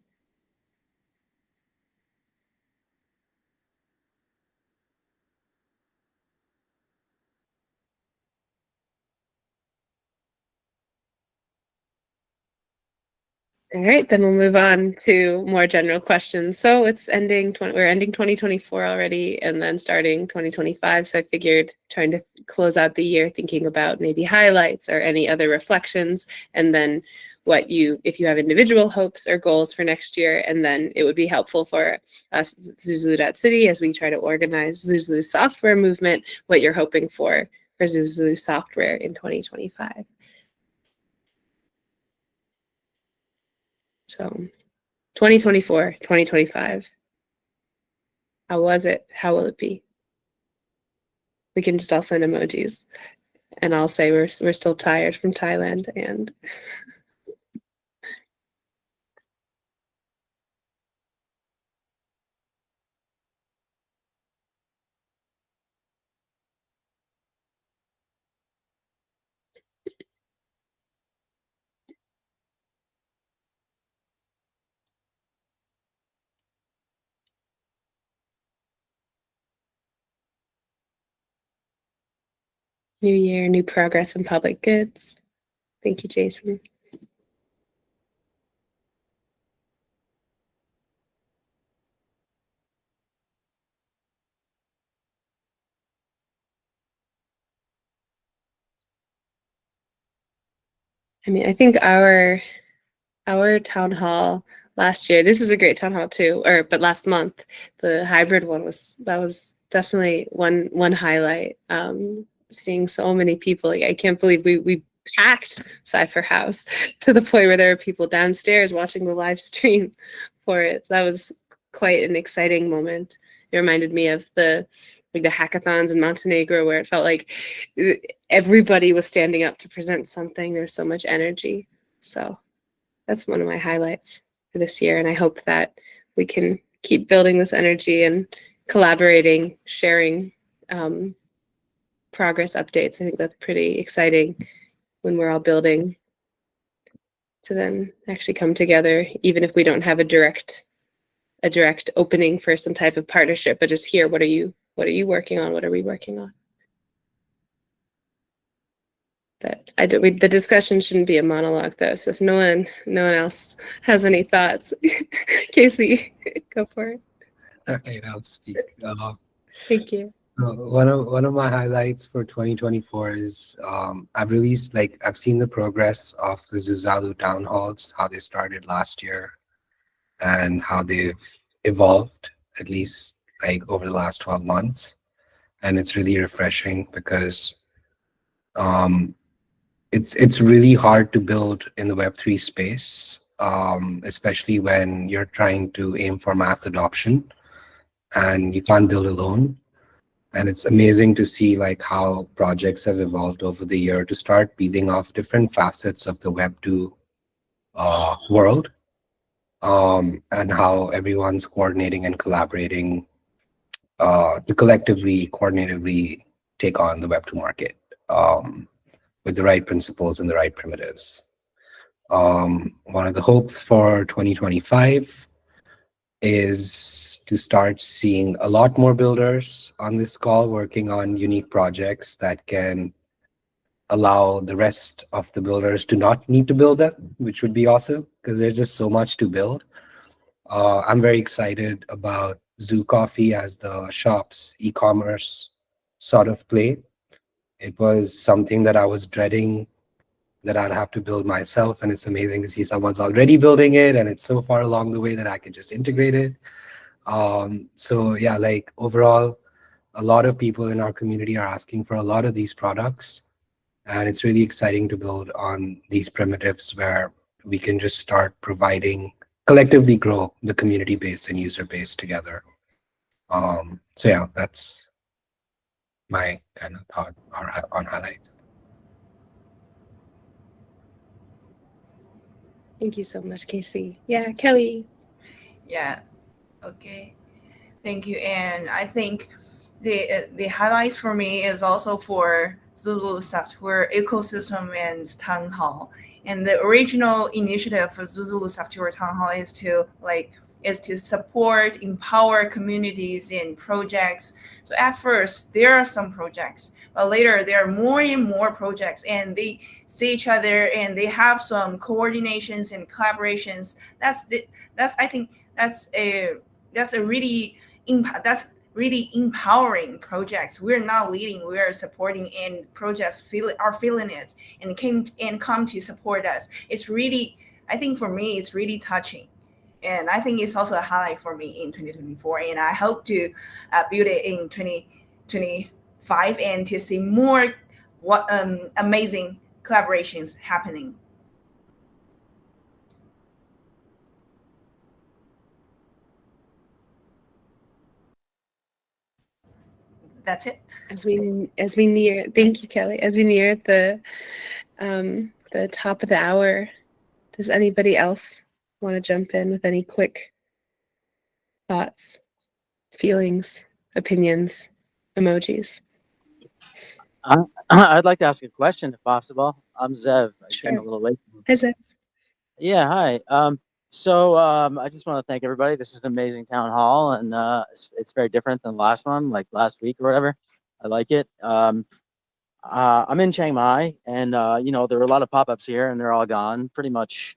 All right, then we'll move on to more general questions. So it's ending, we're ending 2024 already, and then starting 2025. So I figured trying to close out the year thinking about maybe highlights or any other reflections, and then what if you have individual hopes or goals for next year, and then it would be helpful for us, Zuzalu.City, as we try to organize Zuzalu software movement, what you're hoping for Zuzalu software in 2025. So 2024, 2025. How was it? How will it be? We can just all send emojis, and I'll say we're still tired from Thailand and New year, new progress in public goods. Thank you, Jason. I mean, I think our town hall last year, this is a great town hall too, but last month, the hybrid one was definitely one highlight. Seeing so many people, I can't believe we packed Cypher House to the point where there were people downstairs watching the live stream for it. So that was quite an exciting moment. It reminded me of the hackathons in Montenegro, where it felt like everybody was standing up to present something. There's so much energy. So that's one of my highlights for this year. And I hope that we can keep building this energy and collaborating, sharing progress updates. I think that's pretty exciting when we're all building to then actually come together, even if we don't have a direct opening for some type of partnership, but just hear what are you working on? What are we working on? But the discussion shouldn't be a monologue though. So if no one else has any thoughts, Casey, go for it. Okay, I'll speak. Thank you. So one of my highlights for 2024 is I've seen the progress of the Zuzalu town halls, how they started last year, and how they've evolved at least like over the last 12 months, and it's really refreshing because it's really hard to build in the Web3 space, especially when you're trying to aim for mass adoption and you can't build alone. And it's amazing to see like how projects have evolved over the year to start beating off different facets of the Web2 world, and how everyone's coordinating and collaborating to collectively, coordinatively take on the Web2 market with the right principles and the right primitives. One of the hopes for 2025 is to start seeing a lot more builders on this call working on unique projects that can allow the rest of the builders to not need to build them, which would be awesome because there's just so much to build. I'm very excited about Zoo Coffee as the shop's e-commerce sort of play. It was something that I was dreading that I'd have to build myself, and it's amazing to see someone's already building it and it's so far along the way that I can just integrate it. So yeah, like overall, a lot of people in our community are asking for a lot of these products, and it's really exciting to build on these primitives where we can just start providing, collectively grow the community base and user base together. So yeah, that's my kind of thought on highlights. Thank you so much, Casey. Yeah, Kelly. Yeah. Okay. Thank you. And I think the highlights for me is also for Zulu software ecosystem and Townhall. And the original initiative for Zuzalu software Townhall is to support, empower communities in projects. So at first there are some projects, but later there are more and more projects, and they see each other and they have some coordinations and collaborations. I think that's really empowering projects. We're not leading, we are supporting, and projects are feeling it and come to support us. It's really, I think for me, it's really touching. And I think it's also a highlight for me in 2024. And I hope to build it in 2025 and to see more amazing collaborations happening. That's it. As we near, thank you, Kelly. As we near the top of the hour, does anybody else want to jump in with any quick thoughts, feelings, opinions, emojis? I'd like to ask a question if possible. I'm Zev. I came a little late. Hi, Zev. Yeah, hi. I just want to thank everybody. This is an amazing town hall, and it's very different than the last one, like last week or whatever. I like it. I'm in Chiang Mai, and there were a lot of pop-ups here, and they're all gone. Pretty much,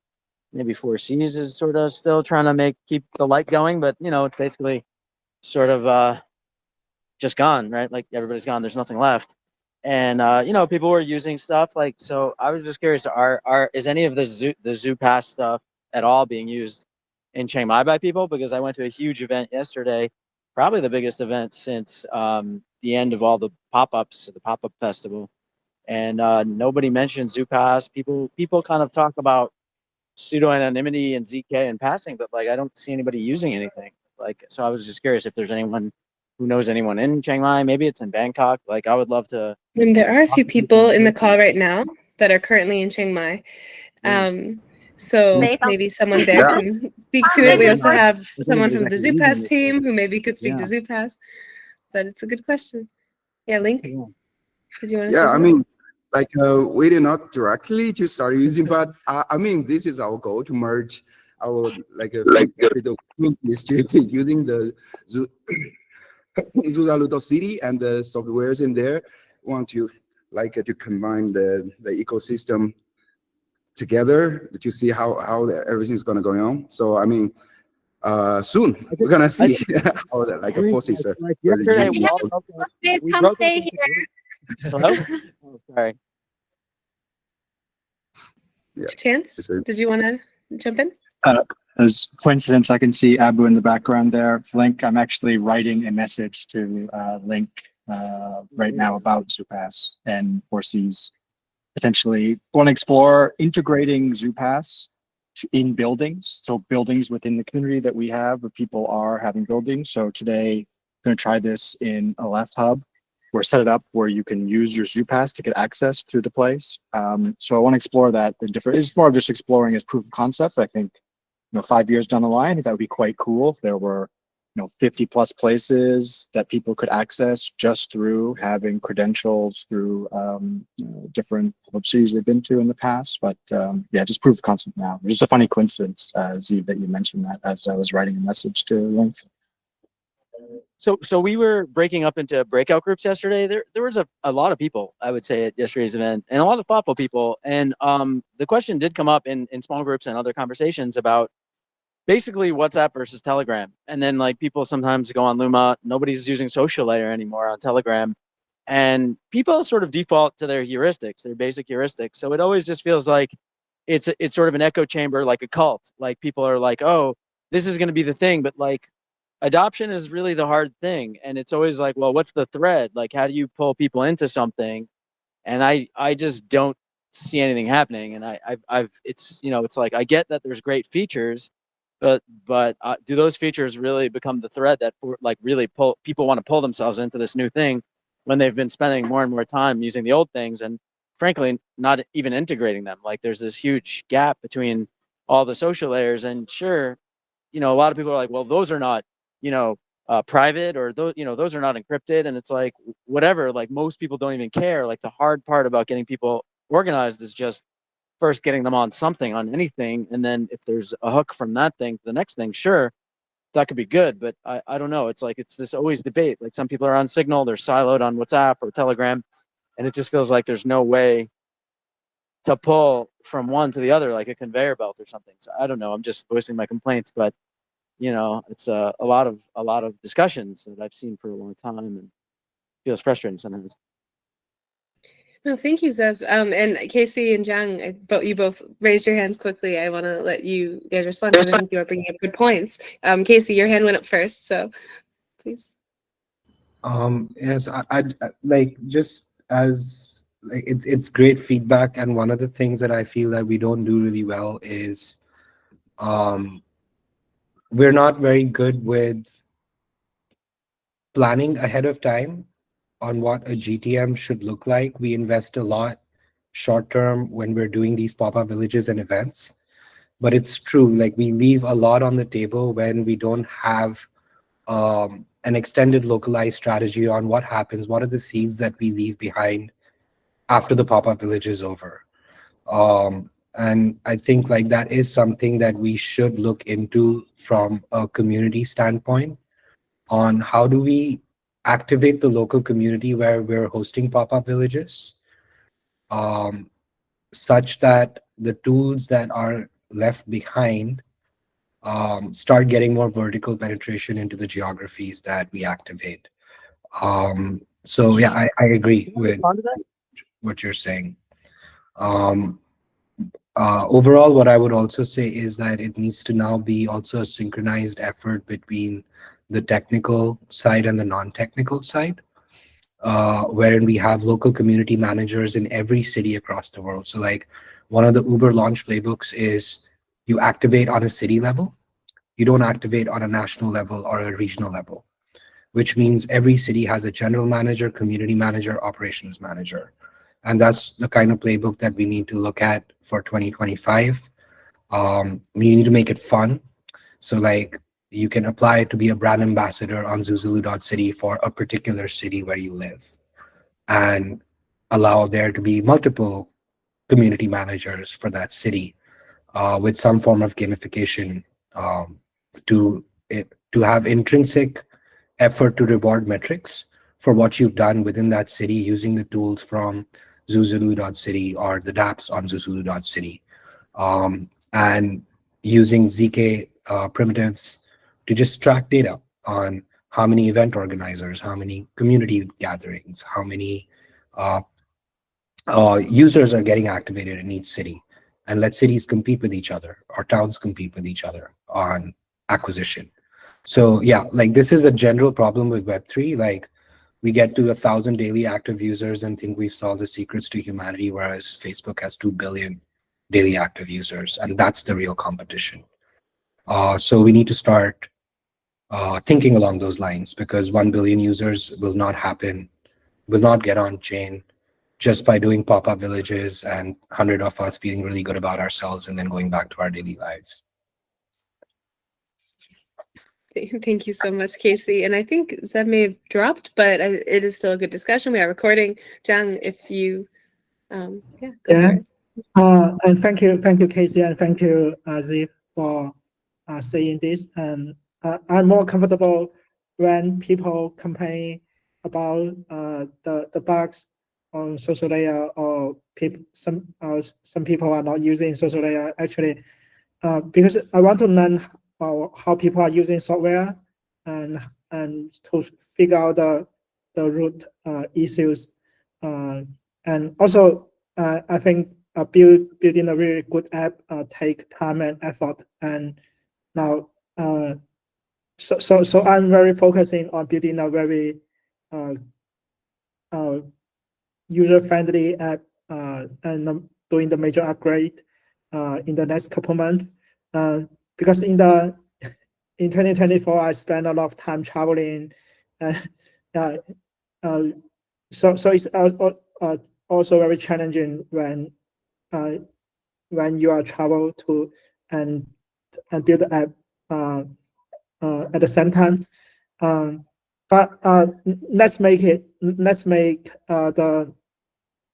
maybe Four Seas is sort of still trying to keep the light going, but it's basically sort of just gone, right? Like everybody's gone. There's nothing left. And people were using stuff so. I was just curious: is any of the Zoo Pass stuff at all being used in Chiang Mai by people? Because I went to a huge event yesterday, probably the biggest event since the end of all the pop-ups, the pop-up festival, and nobody mentioned Zoo Pass. People kind of talk about pseudo anonymity and ZK in passing, but I don't see anybody using anything. So I was just curious if there's anyone who knows anyone in Chiang Mai. Maybe it's in Bangkok. I would love to. And there are a few people in the call right now that are currently in Chiang Mai. So Maybe- maybe someone there Yeah. can speak to it. We also have someone from the Exactly. ZooPass team who maybe could speak to Yeah. ZooPass. But it's a good question. Yeah, Link, did you want to say Yeah, I something? mean, like we did not directly to start using, but I mean, this is our goal to merge our capital history using the Zuzalu.City and the softwares in there. Want to to combine the ecosystem together to see how everything's gonna go on. So I mean, soon we're gonna see how that forces. Like yesterday, we broke stay here. Hello? Oh, sorry. Yeah. Chance, did you want to jump in? As coincidence, I can see Abu in the background there. Link, I'm actually writing a message to Link right now about ZooPass and foresees potentially want to explore integrating ZooPass in buildings. So buildings within the community that we have, where people are having buildings. So today, I'm going to try this in a left hub. We're set it up where you can use your ZooPass to get access to the place. So I want to explore that in different. It's more of just exploring as proof of concept. I think 5 years down the line, I think that would be quite cool if there were 50 plus places that people could access just through having credentials through different cities they've been to in the past. But yeah, just proof of concept now. It's just a funny coincidence, Z, that you mentioned that as I was writing a message to Link. So we were breaking up into breakout groups yesterday. There was a lot of people, I would say, at yesterday's event, and a lot of thoughtful people. And the question did come up in small groups and other conversations about basically WhatsApp versus Telegram. And then like people sometimes go on Luma, nobody's using social layer anymore on Telegram. And people sort of default to their heuristics, their basic heuristics. So it always just feels like it's sort of an echo chamber, like a cult. Like people are like, oh, this is going to be the thing. But like adoption is really the hard thing. And it's always like, well, what's the thread? Like, how do you pull people into something? And I just don't see anything happening. And it's like, I get that there's great features, but do those features really become the thread that like really people want to pull themselves into this new thing when they've been spending more and more time using the old things and frankly not even integrating them? Like there's this huge gap between all the social layers, and sure, a lot of people are like, well, those are not private, or those are not encrypted, and it's like whatever. Like most people don't even care. Like the hard part about getting people organized is just first getting them on something, on anything, and then if there's a hook from that thing to the next thing, sure, that could be good. But I don't know. It's like it's this always debate. Like some people are on Signal, they're siloed on WhatsApp or Telegram, and it just feels like there's no way to pull from one to the other like a conveyor belt or something. So I don't know. I'm just voicing my complaints, but it's a lot of discussions that I've seen for a long time, and feels frustrating sometimes. No, thank you, Zev. And Casey and Zhang, you both raised your hands quickly. I want to let you guys respond because I think you are bringing up good points. Casey, your hand went up first, so please. Yes, I like just as like it's great feedback, and one of the things that I feel that we don't do really well is we're not very good with planning ahead of time on what a GTM should look like. We invest a lot short term when we're doing these pop-up villages and events, but it's true, like we leave a lot on the table when we don't have an extended localized strategy on what happens, what are the seeds that we leave behind after the pop-up village is over. And I think like that is something that we should look into from a community standpoint on how do we activate the local community where we're hosting pop-up villages, such that the tools that are left behind start getting more vertical penetration into the geographies that we activate. So yeah, I agree with what you're saying. Overall, what I would also say is that it needs to now be also a synchronized effort between the technical side and the non-technical side, wherein we have local community managers in every city across the world. So like one of the Uber launch playbooks is you activate on a city level, you don't activate on a national level or a regional level, which means every city has a general manager, community manager, operations manager. And that's the kind of playbook that we need to look at for 2025. We need to make it fun. So like you can apply to be a brand ambassador on Zuzalu.City for a particular city where you live, and allow there to be multiple community managers for that city, with some form of gamification, to have intrinsic effort to reward metrics for what you've done within that city using the tools from Zuzalu.City or the dApps on Zuzalu.City, and using ZK primitives to just track data on how many event organizers, how many community gatherings, how many users are getting activated in each city, and let cities compete with each other or towns compete with each other on acquisition. So yeah, like this is a general problem with Web3. Like we get to 1,000 daily active users and think we've solved the secrets to humanity, whereas Facebook has 2 billion daily active users, and that's the real competition. So we need to start thinking along those lines, because 1 billion users will not happen, will not get on chain just by doing pop-up villages and 100 of us feeling really good about ourselves and then going back to our daily lives. Thank you so much, Casey. And I think Zeb may have dropped, but it is still a good discussion. We are recording. Zhang, if you, go for it. And thank you, Casey, and thank you, Ziv, for saying this. And I'm more comfortable when people complain about the bugs on social layer, or some people are not using social layer actually, because I want to learn how people are using software and to figure out the root issues, and also I think building a really good app take time and effort, and now so I'm very focusing on building a very user-friendly app, and doing the major upgrade in the next couple months, because in 2024 I spent a lot of time traveling, so it's also very challenging when you are travel to and build an app at the same time. But let's make the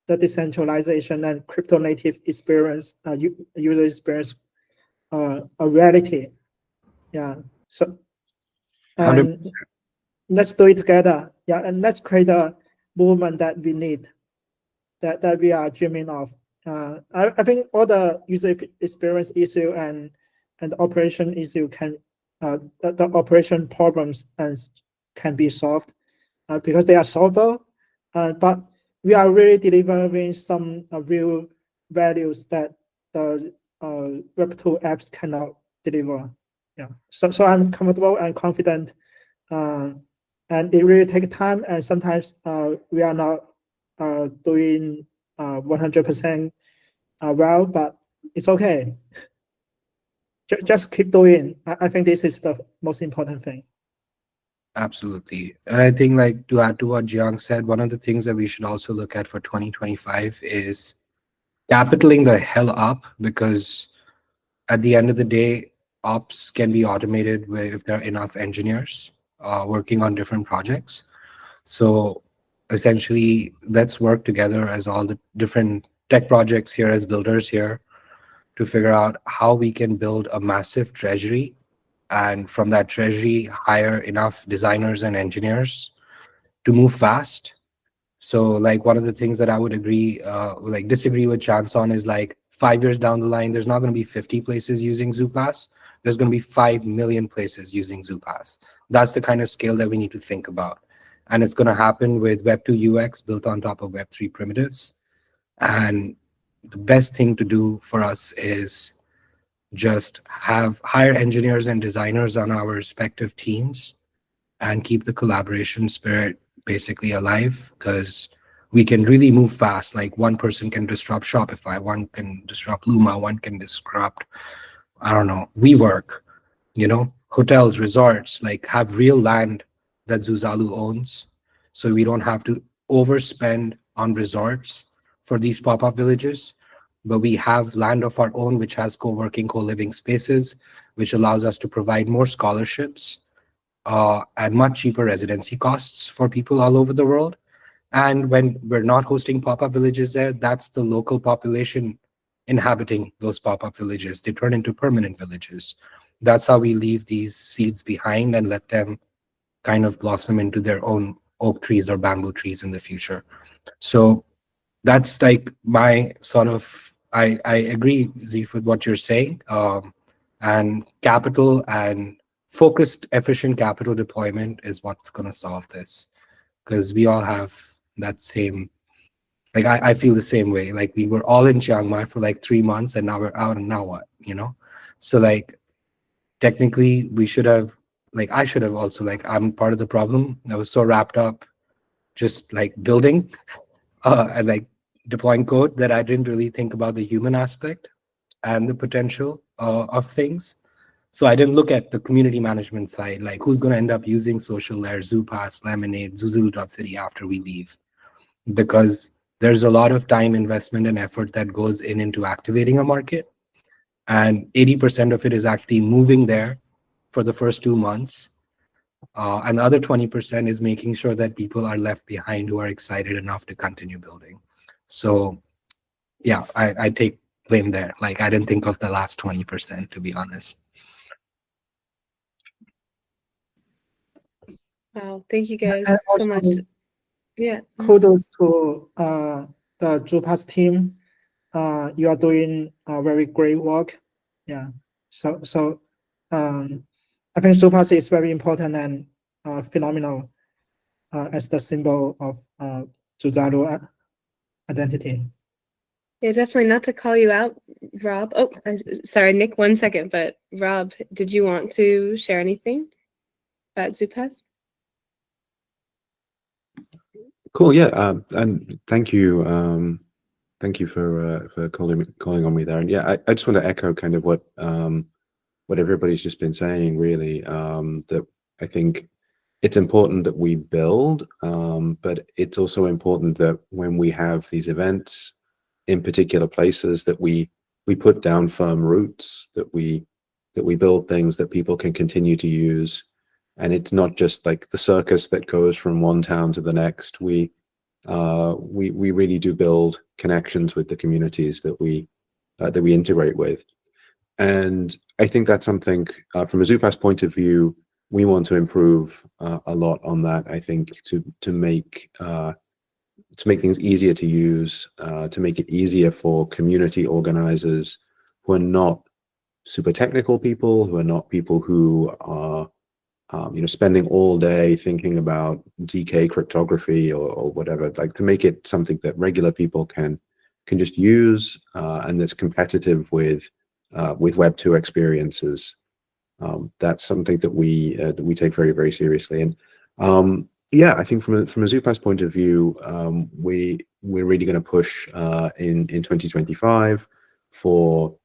decentralization and crypto native experience, user experience, a reality. Yeah. So let's do it together. Yeah, and let's create a movement that we need, that we are dreaming of. I think all the user experience issue and operation issue can the operation problems can be solved because they are solvable. But we are really delivering some real values that the Web2 apps cannot deliver. Yeah. So I'm comfortable and confident, and it really takes time, and sometimes we are not doing 100% well, but it's okay. Just keep doing. I think this is the most important thing. Absolutely. And I think, like, to add to what Jiang said, one of the things that we should also look at for 2025 is capitaling the hell up, because at the end of the day, ops can be automated if there are enough engineers working on different projects. So essentially, let's work together as all the different tech projects here, as builders here, to figure out how we can build a massive treasury, and from that treasury hire enough designers and engineers to move fast. So like one of the things that I would disagree with Chance on is, like, 5 years down the line, there's not going to be 50 places using ZooPass. There's going to be 5 million places using ZooPass. That's the kind of scale that we need to think about. And it's going to happen with Web2 UX built on top of Web3 primitives. And the best thing to do for us is just hire engineers and designers on our respective teams and keep the collaboration spirit basically alive, because we can really move fast. Like, one person can disrupt Shopify, one can disrupt Luma, one can disrupt, I don't know, WeWork, hotels, resorts, like, have real land that Zuzalu owns, so we don't have to overspend on resorts for these pop-up villages, but we have land of our own, which has co-working, co-living spaces, which allows us to provide more scholarships at much cheaper residency costs for people all over the world. And when we're not hosting pop-up villages there, that's the local population inhabiting those pop-up villages. They turn into permanent villages. That's how we leave these seeds behind and let them kind of blossom into their own oak trees or bamboo trees in the future. So that's like my sort of, I agree, Zeef, with what you're saying. And capital and focused, efficient capital deployment is what's going to solve this. Because we all have that same, like I feel the same way. Like we were all in Chiang Mai for like 3 months and now we're out, and now what, you know? So like technically we should have, like I should have also, like I'm part of the problem. I was so wrapped up just like building and like deploying code that I didn't really think about the human aspect and the potential of things. So I didn't look at the community management side, like who's going to end up using Social Layer, ZooPass, Lemonade, Zuzalu.City after we leave. Because there's a lot of time, investment, and effort that goes into activating a market. And 80% of it is actually moving there for the first 2 months. And the other 20% is making sure that people are left behind who are excited enough to continue building. So yeah, I take blame there. Like I didn't think of the last 20%, to be honest. Wow, thank you guys And so much. also, Yeah. kudos to the ZooPass team. You are doing very great work. Yeah. So I think ZooPass is very important and phenomenal as the symbol of Zuzalu identity. Yeah, definitely. Not to call you out, Rob. Oh, sorry, Nick, 1 second. But Rob, did you want to share anything about ZooPass? Cool. Yeah. And thank you. Thank you for calling on me there. And yeah, I just want to echo kind of what everybody's just been saying, really. That I think it's important that we build, but it's also important that when we have these events in particular places, that we put down firm roots, that we build things that people can continue to use. And it's not just like the circus that goes from one town to the next. We really do build connections with the communities that we integrate with. And I think that's something from a ZooPass point of view, we want to improve a lot on that. I think to make things easier to use, to make it easier for community organizers who are not super technical people, who are not people who are spending all day thinking about DK cryptography or whatever, like to make it something that regular people can just use and that's competitive with Web 2 experiences. That's something that we take very, very seriously. And yeah, I think from a ZooPass point of view, we're really going to push in 2025 for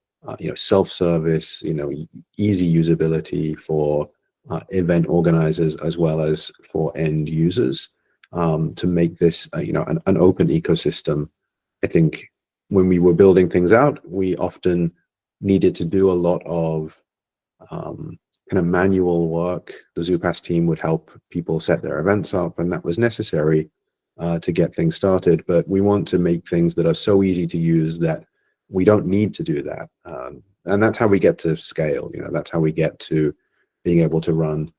self-service, easy usability for event organizers as well as for end users, to make this an open ecosystem. I think when we were building things out, we often needed to do a lot of kind of manual work. The ZooPass team would help people set their events up, and that was necessary to get things started. But we want to make things that are so easy to use that we don't need to do that. And that's how we get to scale. That's how we get to being able to run,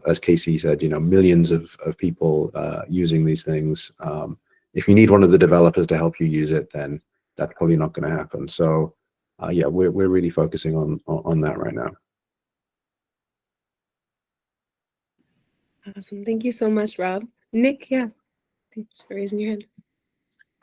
as Casey said, millions of people using these things. If you need one of the developers to help you use it, then that's probably not going to happen. So yeah, we're really focusing on that right now. Awesome. Thank you so much, Rob. Nick, yeah. Thanks for raising your hand.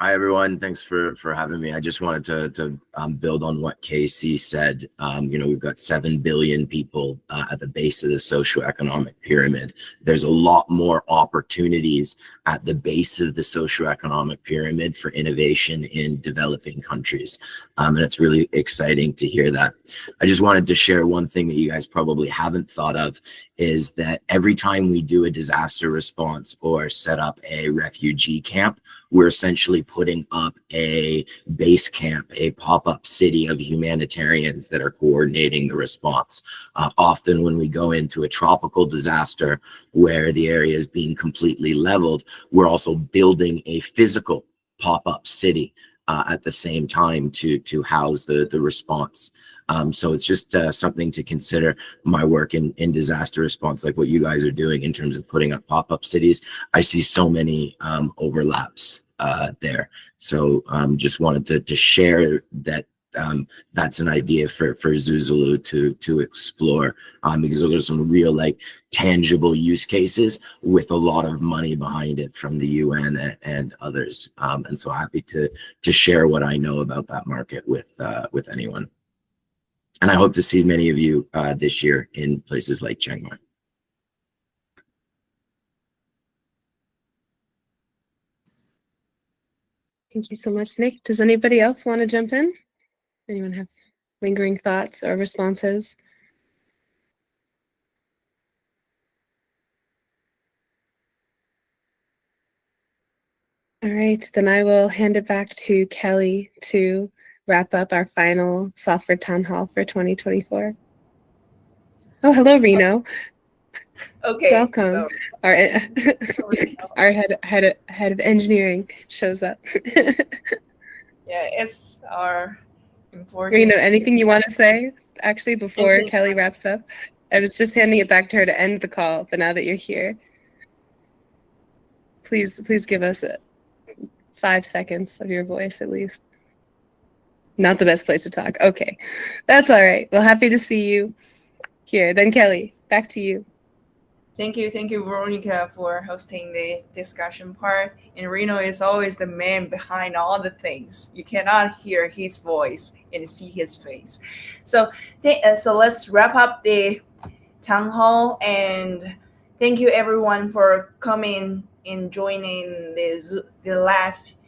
Hi, everyone. Thanks for having me. I just wanted to build on what Casey said. We've got 7 billion people at the base of the socioeconomic pyramid. There's a lot more opportunities at the base of the socioeconomic pyramid for innovation in developing countries. And it's really exciting to hear that. I just wanted to share one thing that you guys probably haven't thought of is that every time we do a disaster response or set up a refugee camp, we're essentially putting up a base camp, a pop-up city of humanitarians that are coordinating the response. Often when we go into a tropical disaster where the area is being completely leveled, we're also building a physical pop-up city at the same time to house the response. So it's just something to consider. My work in disaster response, like what you guys are doing in terms of putting up pop-up cities, I see so many overlaps there. So just wanted to share that that's an idea for Zuzalu to explore, because those are some real like tangible use cases with a lot of money behind it from the UN and others. And so happy to share what I know about that market with anyone. And I hope to see many of you this year in places like Chiang Mai. Thank you so much, Nick. Does anybody else want to jump in? Anyone have lingering thoughts or responses? All right, then I will hand it back to Kelly to wrap up our final software town hall for 2024. Oh, hello, Reno. Okay. Welcome. So, Our our head of engineering shows up. yeah, it's our important. Reno, anything you want to say actually before Kelly wraps up? I was just handing it back to her to end the call, but now that you're here, please give us 5 seconds of your voice at least. Not the best place to talk. Okay, that's all right. Well, happy to see you here. Then Kelly, back to you. Thank you, Veronica, for hosting the discussion part. And Reno is always the man behind all the things. You cannot hear his voice and see his face. So, so let's wrap up the town hall. And thank you, everyone, for coming and joining the last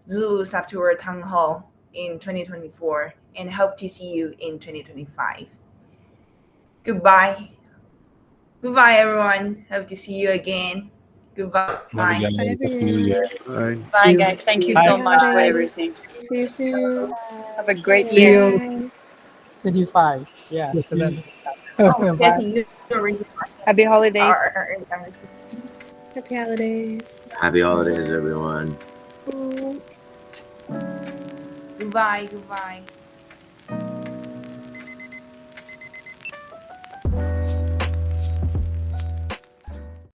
Zulu Software Town Hall in 2024. And hope to see you in 2025. Goodbye. Goodbye, everyone. Hope to see you again. Goodbye. Bye, guys. Happy New Year. Bye. Bye, guys. Thank you so much for Bye. everything. See you soon. Have a great See year. you 25. Yeah. Yes, so then- Oh, Bye. yes, the reason Happy holidays. Happy holidays. Happy holidays, everyone. Goodbye.